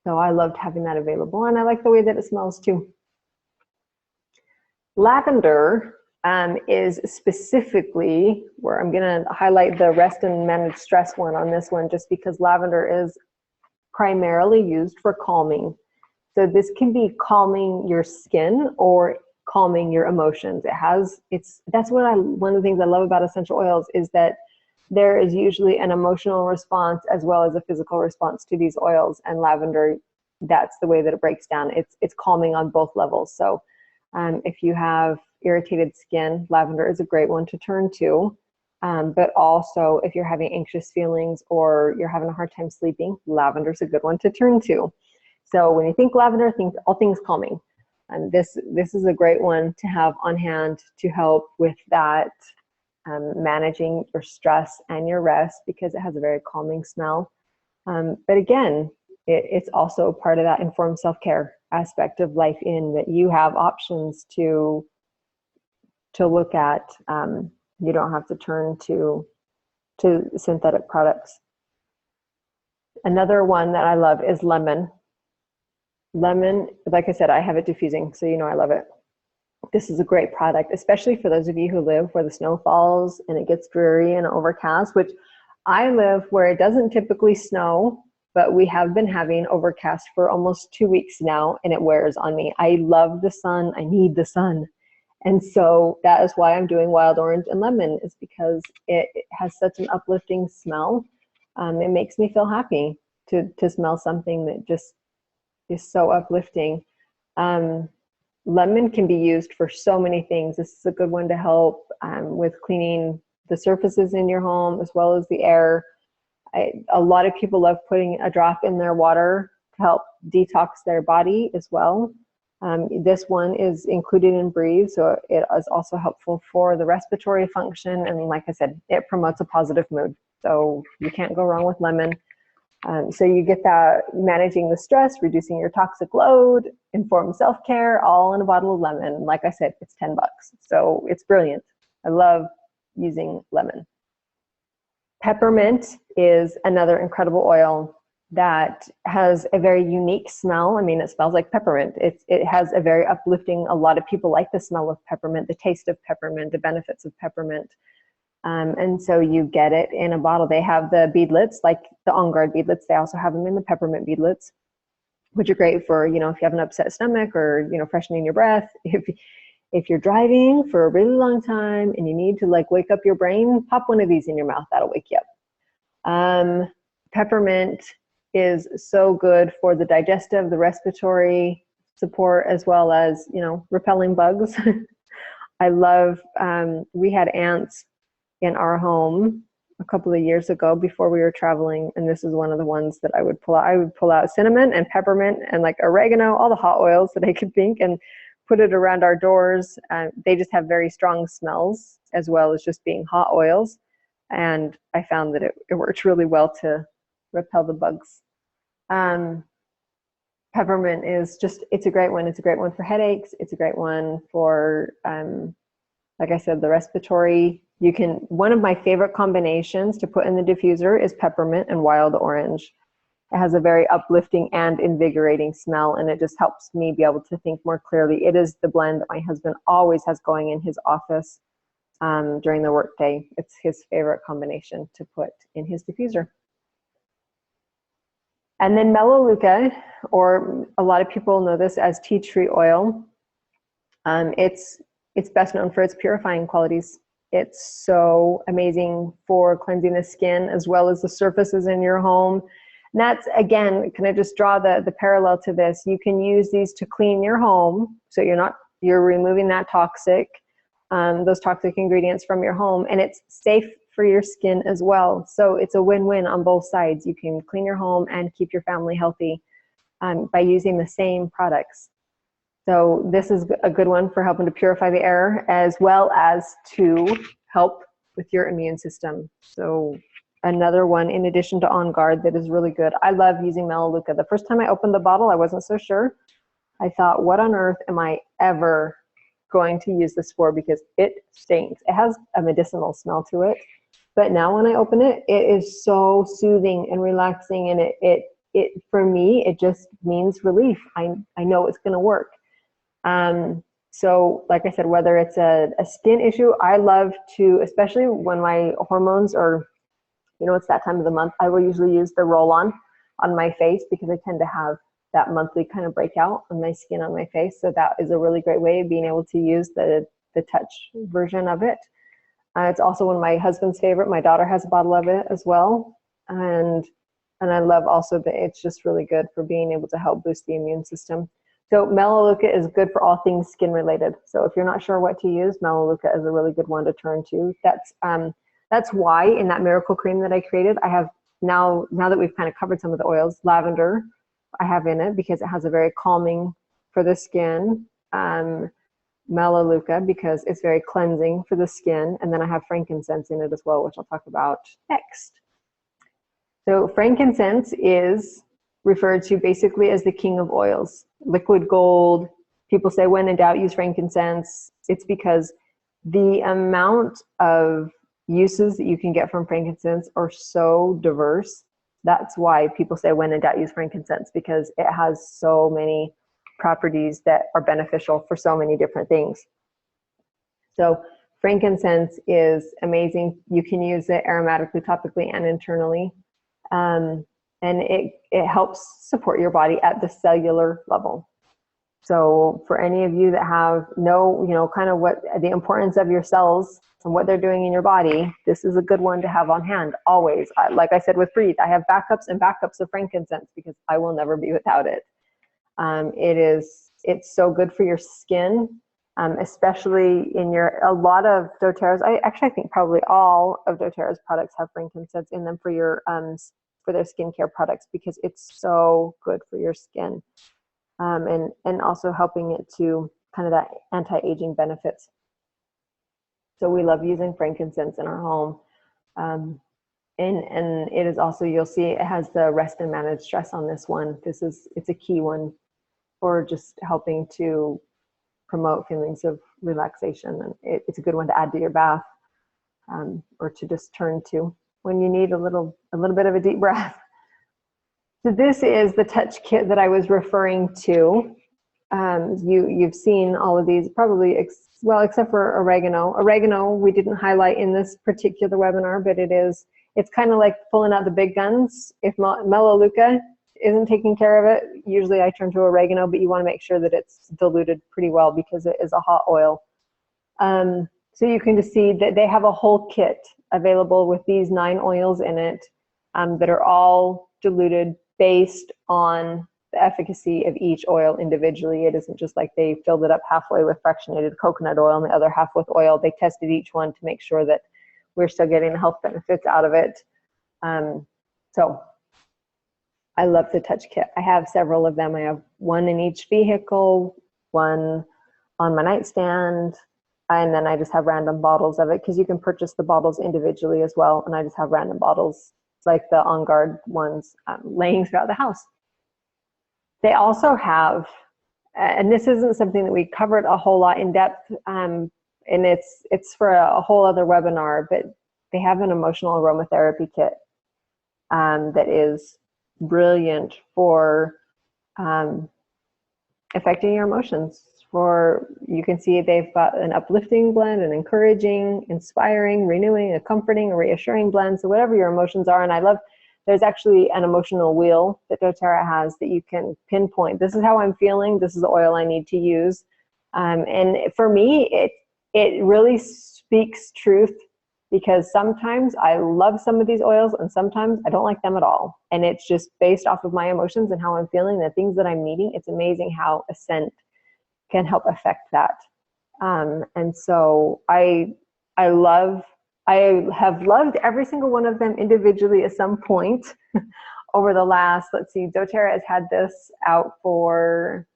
So I loved having that available, and I like the way that it smells too. Lavender is specifically where I'm going to highlight the rest and manage stress one on this one, just because lavender is primarily used for calming. So this can be calming your skin or calming your emotions. That's one of the things I love about essential oils, is that there is usually an emotional response as well as a physical response to these oils, and lavender, that's the way that it breaks down. It's calming on both levels. So if you have irritated skin, lavender is a great one to turn to. But also if you're having anxious feelings or you're having a hard time sleeping, lavender is a good one to turn to. So when you think lavender, think all things calming. And this is a great one to have on hand to help with that, managing your stress and your rest, because it has a very calming smell. But again, it's also part of that informed self-care aspect of life, in that you have options to look at. You don't have to turn to synthetic products. Another one that I love is lemon. Lemon, like I said, I have it diffusing, so you know I love it. This is a great product, especially for those of you who live where the snow falls and it gets dreary and overcast, which I live where it doesn't typically snow, but we have been having overcast for almost 2 weeks now, and it wears on me. I love the sun. I need the sun. And so that is why I'm doing wild orange and lemon, is because it has such an uplifting smell. It makes me feel happy to smell something that just is so uplifting. Lemon can be used for so many things. This is a good one to help with cleaning the surfaces in your home as well as the air. A lot of people love putting a drop in their water to help detox their body as well. This one is included in Breathe, so it is also helpful for the respiratory function. And like I said, it promotes a positive mood. So you can't go wrong with lemon. So you get that managing the stress, reducing your toxic load, informed self-care, all in a bottle of lemon. Like I said, it's $10. So it's brilliant. I love using lemon. Peppermint is another incredible oil that has a very unique smell. I mean, it smells like peppermint. It has a very uplifting, a lot of people like the smell of peppermint, the taste of peppermint, the benefits of peppermint. And so you get it in a bottle. They have the beadlets, like the On Guard beadlets. They also have them in the peppermint beadlets, which are great for, if you have an upset stomach or, freshening your breath. If you're driving for a really long time and you need to wake up your brain, pop one of these in your mouth. That'll wake you up. Peppermint is so good for the digestive, the respiratory support, as well as, repelling bugs. I love, we had ants in our home a couple of years ago before we were traveling, and this is one of the ones that I would pull out. I would pull out cinnamon and peppermint and oregano, all the hot oils that I could think, and put it around our doors. They just have very strong smells as well as just being hot oils, and I found that it works really well to repel the bugs. Peppermint is it's a great one. It's a great one for headaches. It's a great one for, like I said, the respiratory. One of my favorite combinations to put in the diffuser is peppermint and wild orange. It has a very uplifting and invigorating smell, and it just helps me be able to think more clearly. It is the blend that my husband always has going in his office during the workday. It's his favorite combination to put in his diffuser. And then Melaleuca, or a lot of people know this as tea tree oil. It's best known for its purifying qualities. It's so amazing for cleansing the skin as well as the surfaces in your home. And that's, again, can I just draw the parallel to this? You can use these to clean your home, so you're removing that those toxic ingredients from your home, and it's safe for your skin as well. So it's a win-win on both sides. You can clean your home and keep your family healthy by using the same products. So this is a good one for helping to purify the air as well as to help with your immune system. So another one in addition to On Guard that is really good. I love using Melaleuca. The first time I opened the bottle, I wasn't so sure. I thought, what on earth am I ever going to use this for, because it stinks. It has a medicinal smell to it. But now when I open it, it is so soothing and relaxing, and it for me, it just means relief. I know it's going to work. So like I said, whether it's a skin issue, I love to, especially when my hormones are, it's that time of the month, I will usually use the roll-on my face, because I tend to have that monthly kind of breakout on my skin on my face. So that is a really great way of being able to use the touch version of it. It's also one of my husband's favorite. My daughter has a bottle of it as well. And I love also that it's just really good for being able to help boost the immune system. So Melaleuca is good for all things skin related. So if you're not sure what to use, Melaleuca is a really good one to turn to. That's why in that miracle cream that I created, I have now that we've kind of covered some of the oils, lavender I have in it because it has a very calming for the skin. Melaleuca because it's very cleansing for the skin. And then I have frankincense in it as well, which I'll talk about next. So frankincense is referred to basically as the king of oils, liquid gold. People say when in doubt, use frankincense. It's because the amount of uses that you can get from frankincense are so diverse. That's why people say when in doubt, use frankincense, because it has so many properties that are beneficial for so many different things. So frankincense is amazing. You can use it aromatically, topically, and internally. And it helps support your body at the cellular level. So for any of you that have kind of what the importance of your cells and what they're doing in your body, this is a good one to have on hand always. Like I said with Breathe, I have backups and backups of frankincense because I will never be without it. It's so good for your skin, especially in a lot of doTERRA's. I think probably all of doTERRA's products have frankincense in them for their skincare products, because it's so good for your skin, and also helping it to kind of that anti-aging benefits. So we love using frankincense in our home. And it is also, you'll see it has the rest and manage stress on this one. It's a key one for just helping to promote feelings of relaxation. And it's a good one to add to your bath, or to just turn to when you need a little bit of a deep breath. So this is the touch kit that I was referring to. You've seen all of these probably, except for oregano. Oregano we didn't highlight in this particular webinar, but it's kind of like pulling out the big guns. If Melaleuca isn't taking care of it, usually I turn to oregano, but you want to make sure that it's diluted pretty well because it is a hot oil. So you can just see that they have a whole kit available with these 9 oils in it, that are all diluted based on the efficacy of each oil individually. It isn't just like they filled it up halfway with fractionated coconut oil and the other half with oil. They tested each one to make sure that we're still getting the health benefits out of it. So I love the touch kit. I have several of them. I have one in each vehicle, one on my nightstand, and then I just have random bottles of it, because you can purchase the bottles individually as well. And I just have random bottles like the On Guard ones laying throughout the house. They also have, and this isn't something that we covered a whole lot in depth, and it's for a whole other webinar, but they have an emotional aromatherapy kit that is brilliant for affecting your emotions. You can see they've got an uplifting blend, an encouraging, inspiring, renewing, a comforting, a reassuring blend. So whatever your emotions are, and I love, there's actually an emotional wheel that doTERRA has that you can pinpoint. This is how I'm feeling. This is the oil I need to use. And for me, it really speaks truth, because sometimes I love some of these oils and sometimes I don't like them at all. And it's just based off of my emotions and how I'm feeling, the things that I'm needing. It's amazing how a scent can help affect that. And so I have loved every single one of them individually at some point over the last, let's see, doTERRA has had this out for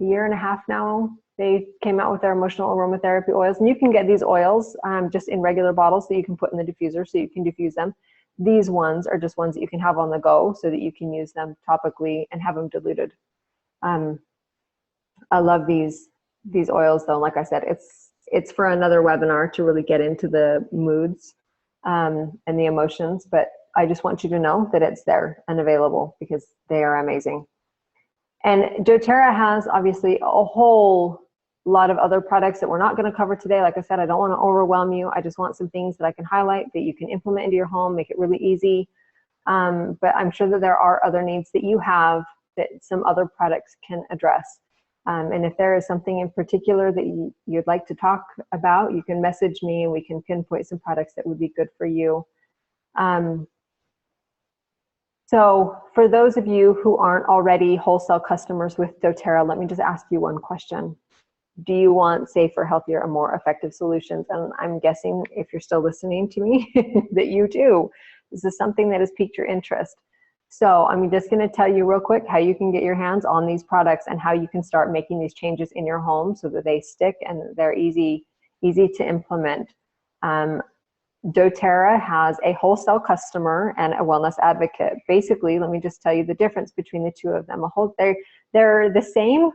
a year and a half now. They came out with their emotional aromatherapy oils, and you can get these oils just in regular bottles that you can put in the diffuser so you can diffuse them. These ones are just ones that you can have on the go so that you can use them topically and have them diluted. I love these oils though. Like I said, it's for another webinar to really get into the moods and the emotions, but I just want you to know that it's there and available because they are amazing. And doTERRA has obviously a whole lot of other products that we're not going to cover today. Like I said, I don't want to overwhelm you. I just want some things that I can highlight that you can implement into your home, make it really easy. But I'm sure that there are other needs that you have that some other products can address. And if there is something in particular that you'd like to talk about, you can message me and we can pinpoint some products that would be good for you. So for those of you who aren't already wholesale customers with doTERRA, let me just ask you one question. Do you want safer, healthier, and more effective solutions? And I'm guessing if you're still listening to me that you do. This is something that has piqued your interest. So I'm just going to tell you real quick how you can get your hands on these products and how you can start making these changes in your home so that they stick and they're easy to implement. doTERRA has a wholesale customer and a wellness advocate. Basically, let me just tell you the difference between the two of them. They're the same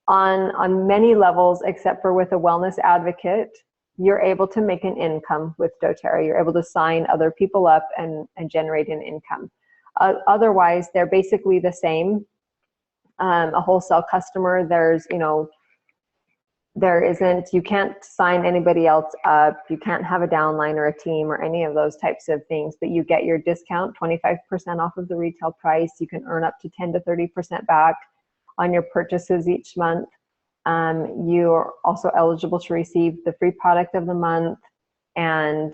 on many levels, except for with a wellness advocate, you're able to make an income with doTERRA. You're able to sign other people up and generate an income. Otherwise, they're basically the same. A wholesale customer, you can't sign anybody else up. You can't have a downline or a team or any of those types of things, but you get your discount, 25% off of the retail price. You can earn up to 10 to 30% back on your purchases each month. You're also eligible to receive the free product of the month. And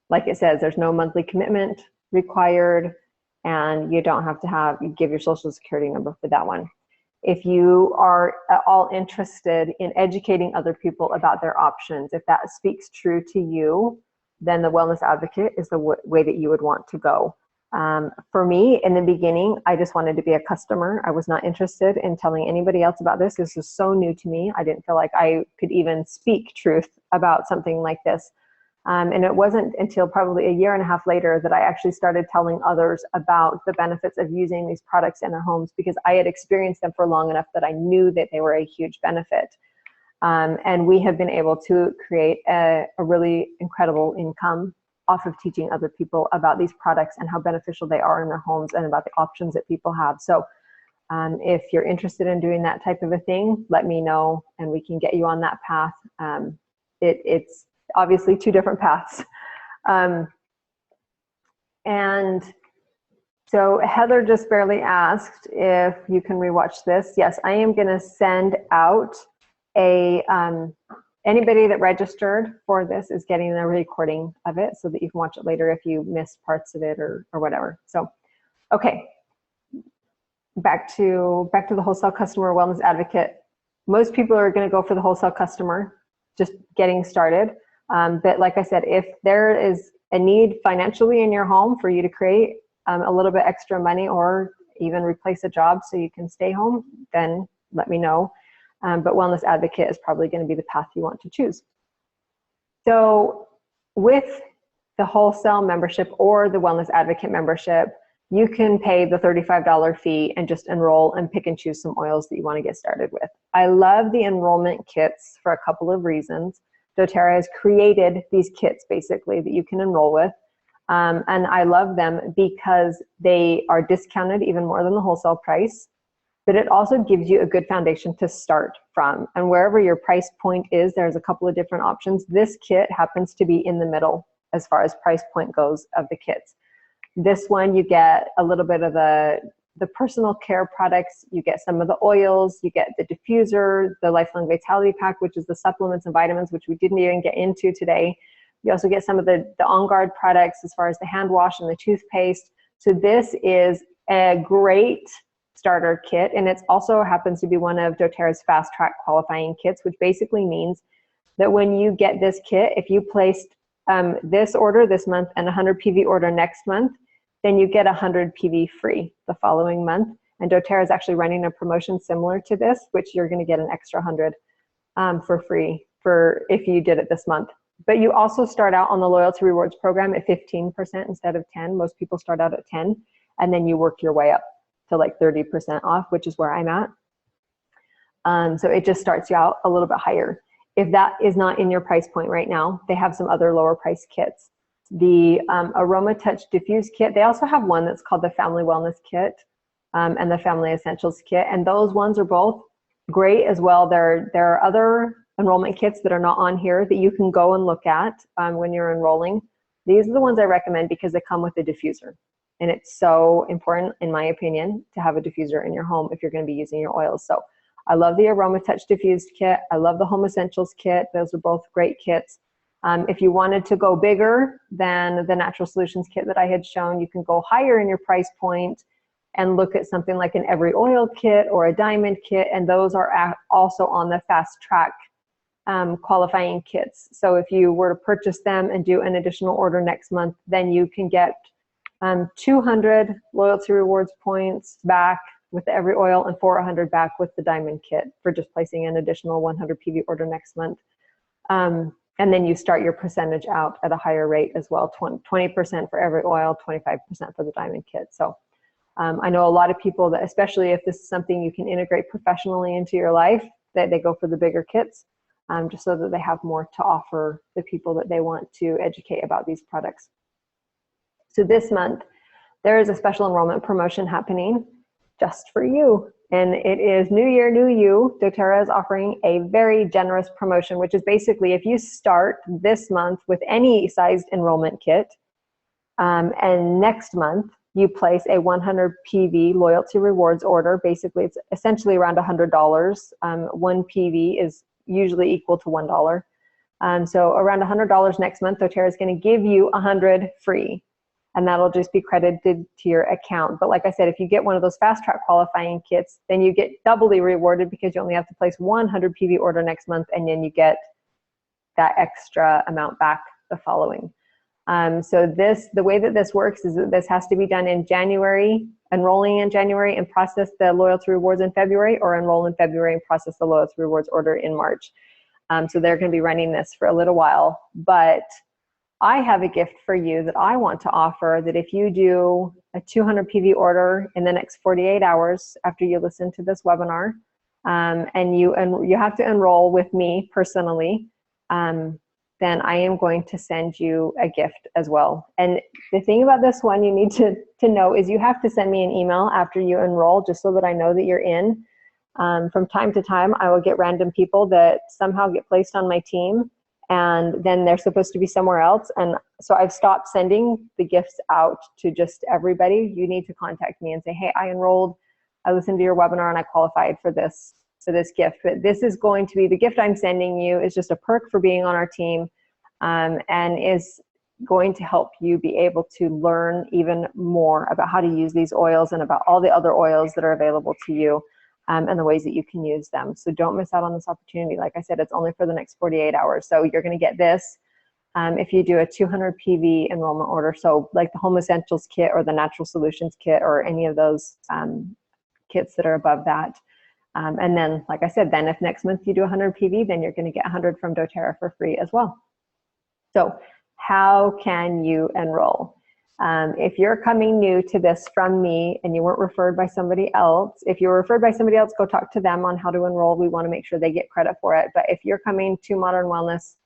like it says, there's no monthly commitment required, and you don't have to give your social security number for that one. If you are at all interested in educating other people about their options, if that speaks true to you, then the Wellness Advocate is the way that you would want to go. For me, in the beginning, I just wanted to be a customer. I was not interested in telling anybody else about this. This was so new to me. I didn't feel like I could even speak truth about something like this. And it wasn't until probably a year and a half later that I actually started telling others about the benefits of using these products in their homes, because I had experienced them for long enough that I knew that they were a huge benefit. And we have been able to create a really incredible income off of teaching other people about these products and how beneficial they are in their homes and about the options that people have. So if you're interested in doing that type of a thing, let me know and we can get you on that path. It's obviously two different paths. And so Heather just barely asked if you can rewatch this. Yes, I am going to send out anybody that registered for this is getting a recording of it so that you can watch it later if you missed parts of it or whatever. So, okay, back to the wholesale customer wellness advocate. Most people are going to go for the wholesale customer, just getting started. But like I said, if there is a need financially in your home for you to create a little bit extra money or even replace a job so you can stay home, then let me know. But Wellness Advocate is probably going to be the path you want to choose. So with the wholesale membership or the Wellness Advocate membership, you can pay the $35 fee and just enroll and pick and choose some oils that you want to get started with. I love the enrollment kits for a couple of reasons. doTERRA has created these kits basically that you can enroll with. And I love them because they are discounted even more than the wholesale price. But it also gives you a good foundation to start from. And wherever your price point is, there's a couple of different options. This kit happens to be in the middle as far as price point goes of the kits. This one, you get a little bit of the personal care products, you get some of the oils, you get the diffuser, the Lifelong Vitality Pack, which is the supplements and vitamins, which we didn't even get into today. You also get some of the On Guard products as far as the hand wash and the toothpaste. So this is a great starter kit, and it also happens to be one of doTERRA's fast track qualifying kits, which basically means that when you get this kit, if you placed this order this month and a 100 PV order next month, then you get 100 PV free the following month. And doTERRA is actually running a promotion similar to this, which you're going to get an extra 100 for free for if you did it this month. But you also start out on the loyalty rewards program at 15% instead of 10. Most people start out at 10, and then you work your way up to like 30% off, which is where I'm at. So it just starts you out a little bit higher. If that is not in your price point right now, they have some other lower price kits. The Aroma Touch Diffuse Kit, they also have one that's called the Family Wellness Kit and the Family Essentials Kit, and those ones are both great as well. There are other enrollment kits that are not on here that you can go and look at when you're enrolling. These are the ones I recommend because they come with a diffuser. And it's so important, in my opinion, to have a diffuser in your home if you're going to be using your oils. So I love the Aroma Touch Diffused Kit. I love the Home Essentials Kit. Those are both great kits. If you wanted to go bigger than the Natural Solutions Kit that I had shown, you can go higher in your price point and look at something like an Every Oil Kit or a Diamond Kit, and those are also on the fast track qualifying kits. So if you were to purchase them and do an additional order next month, then you can get 200 loyalty rewards points back with the Every Oil and 400 back with the Diamond Kit for just placing an additional 100 PV order next month. And then you start your percentage out at a higher rate as well, 20% for Every Oil, 25% for the Diamond Kit. So I know a lot of people that, especially if this is something you can integrate professionally into your life, that they go for the bigger kits, just so that they have more to offer the people that they want to educate about these products. So this month, there is a special enrollment promotion happening just for you. And it is New Year, New You. doTERRA is offering a very generous promotion, which is basically if you start this month with any sized enrollment kit, and next month you place a 100 PV loyalty rewards order. Basically, it's essentially around $100. One PV is usually equal to $1. So around $100 next month, doTERRA is going to give you 100 free. And that'll just be credited to your account. But like I said, if you get one of those fast track qualifying kits, then you get doubly rewarded because you only have to place 100 PV order next month, and then you get that extra amount back the following. So the way that this works is that this has to be done in January, enrolling in January and process the loyalty rewards in February, or enroll in February and process the loyalty rewards order in March. So they're going to be running this for a little while, but I have a gift for you that I want to offer, that if you do a 200 PV order in the next 48 hours after you listen to this webinar, and you have to enroll with me personally, then I am going to send you a gift as well. And the thing about this one you need to know is you have to send me an email after you enroll, just so that I know that you're in. From time to time, I will get random people that somehow get placed on my team, and then they're supposed to be somewhere else. And so I've stopped sending the gifts out to just everybody. You need to contact me and say, hey, I enrolled, I listened to your webinar, and I qualified for this gift. But this is going to be, the gift I'm sending you is just a perk for being on our team, and is going to help you be able to learn even more about how to use these oils and about all the other oils that are available to you. And the ways that you can use them. So don't miss out on this opportunity. Like I said, it's only for the next 48 hours. So you're going to get this if you do a 200 PV enrollment order. So like the Home Essentials Kit or the Natural Solutions Kit or any of those kits that are above that. And then, like I said, then if next month you do 100 PV, then you're going to get 100 from doTERRA for free as well. So how can you enroll? If you're coming new to this from me and you weren't referred by somebody else, if you were referred by somebody else, go talk to them on how to enroll. We want to make sure they get credit for it. But if you're coming to Modern Wellness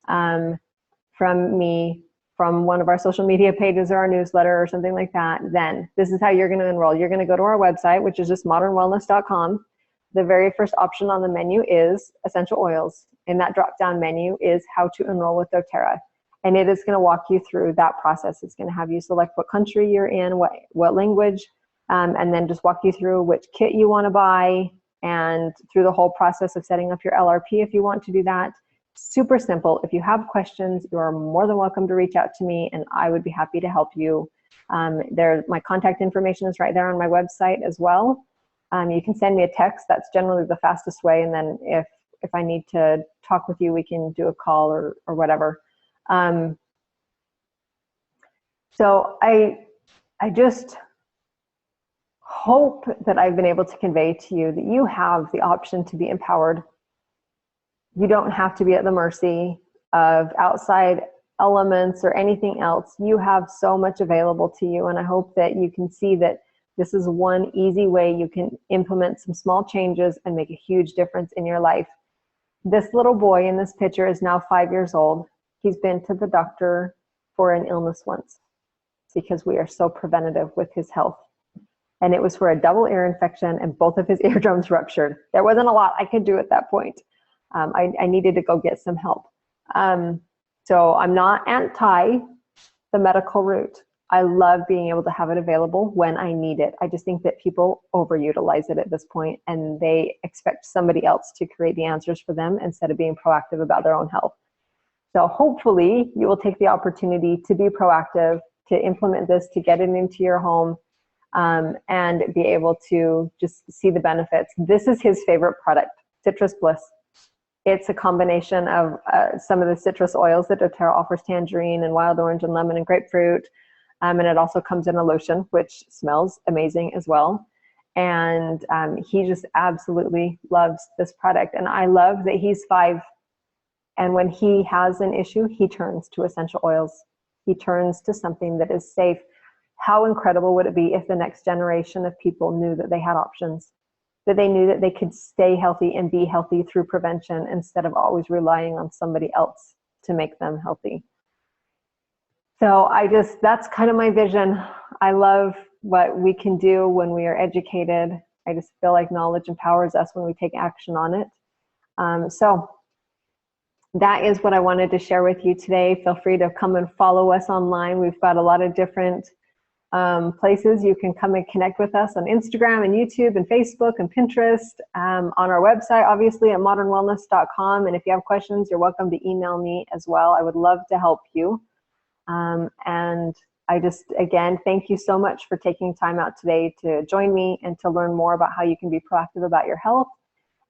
from me, from one of our social media pages or our newsletter or something like that, then this is how you're going to enroll. You're going to go to our website, which is just modernwellness.com. The very first option on the menu is essential oils. In that drop-down menu is how to enroll with doTERRA. And it is going to walk you through that process. It's going to have you select what country you're in, what language, and then just walk you through which kit you want to buy, and through the whole process of setting up your LRP if you want to do that. Super simple. If you have questions, you are more than welcome to reach out to me, and I would be happy to help you. My contact information is right there on my website as well. You can send me a text. That's generally the fastest way. And then if I need to talk with you, we can do a call or whatever. So I just hope that I've been able to convey to you that you have the option to be empowered. You don't have to be at the mercy of outside elements or anything else. You have so much available to you, and I hope that you can see that this is one easy way you can implement some small changes and make a huge difference in your life. This little boy in this picture is now 5 years old. He's been to the doctor for an illness once because we are so preventative with his health. And it was for a double ear infection, and both of his eardrums ruptured. There wasn't a lot I could do at that point. I needed to go get some help. So I'm not anti the medical route. I love being able to have it available when I need it. I just think that people overutilize it at this point, and they expect somebody else to create the answers for them instead of being proactive about their own health. So hopefully you will take the opportunity to be proactive, to implement this, to get it into your home, and be able to just see the benefits. This is his favorite product, Citrus Bliss. It's a combination of some of the citrus oils that doTERRA offers, tangerine and wild orange and lemon and grapefruit. And it also comes in a lotion, which smells amazing as well. And he just absolutely loves this product. And I love that he's 5. And when he has an issue, he turns to essential oils. He turns to something that is safe. How incredible would it be if the next generation of people knew that they had options, that they knew that they could stay healthy and be healthy through prevention instead of always relying on somebody else to make them healthy. So that's kind of my vision. I love what we can do when we are educated. I just feel like knowledge empowers us when we take action on it. So that is what I wanted to share with you today. Feel free to come and follow us online. We've got a lot of different places you can come and connect with us on Instagram and YouTube and Facebook and Pinterest, on our website, obviously, at modernwellness.com. And if you have questions, you're welcome to email me as well. I would love to help you. And I just, again, thank you so much for taking time out today to join me and to learn more about how you can be proactive about your health.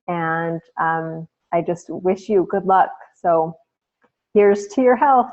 And I just wish you good luck. So here's to your health.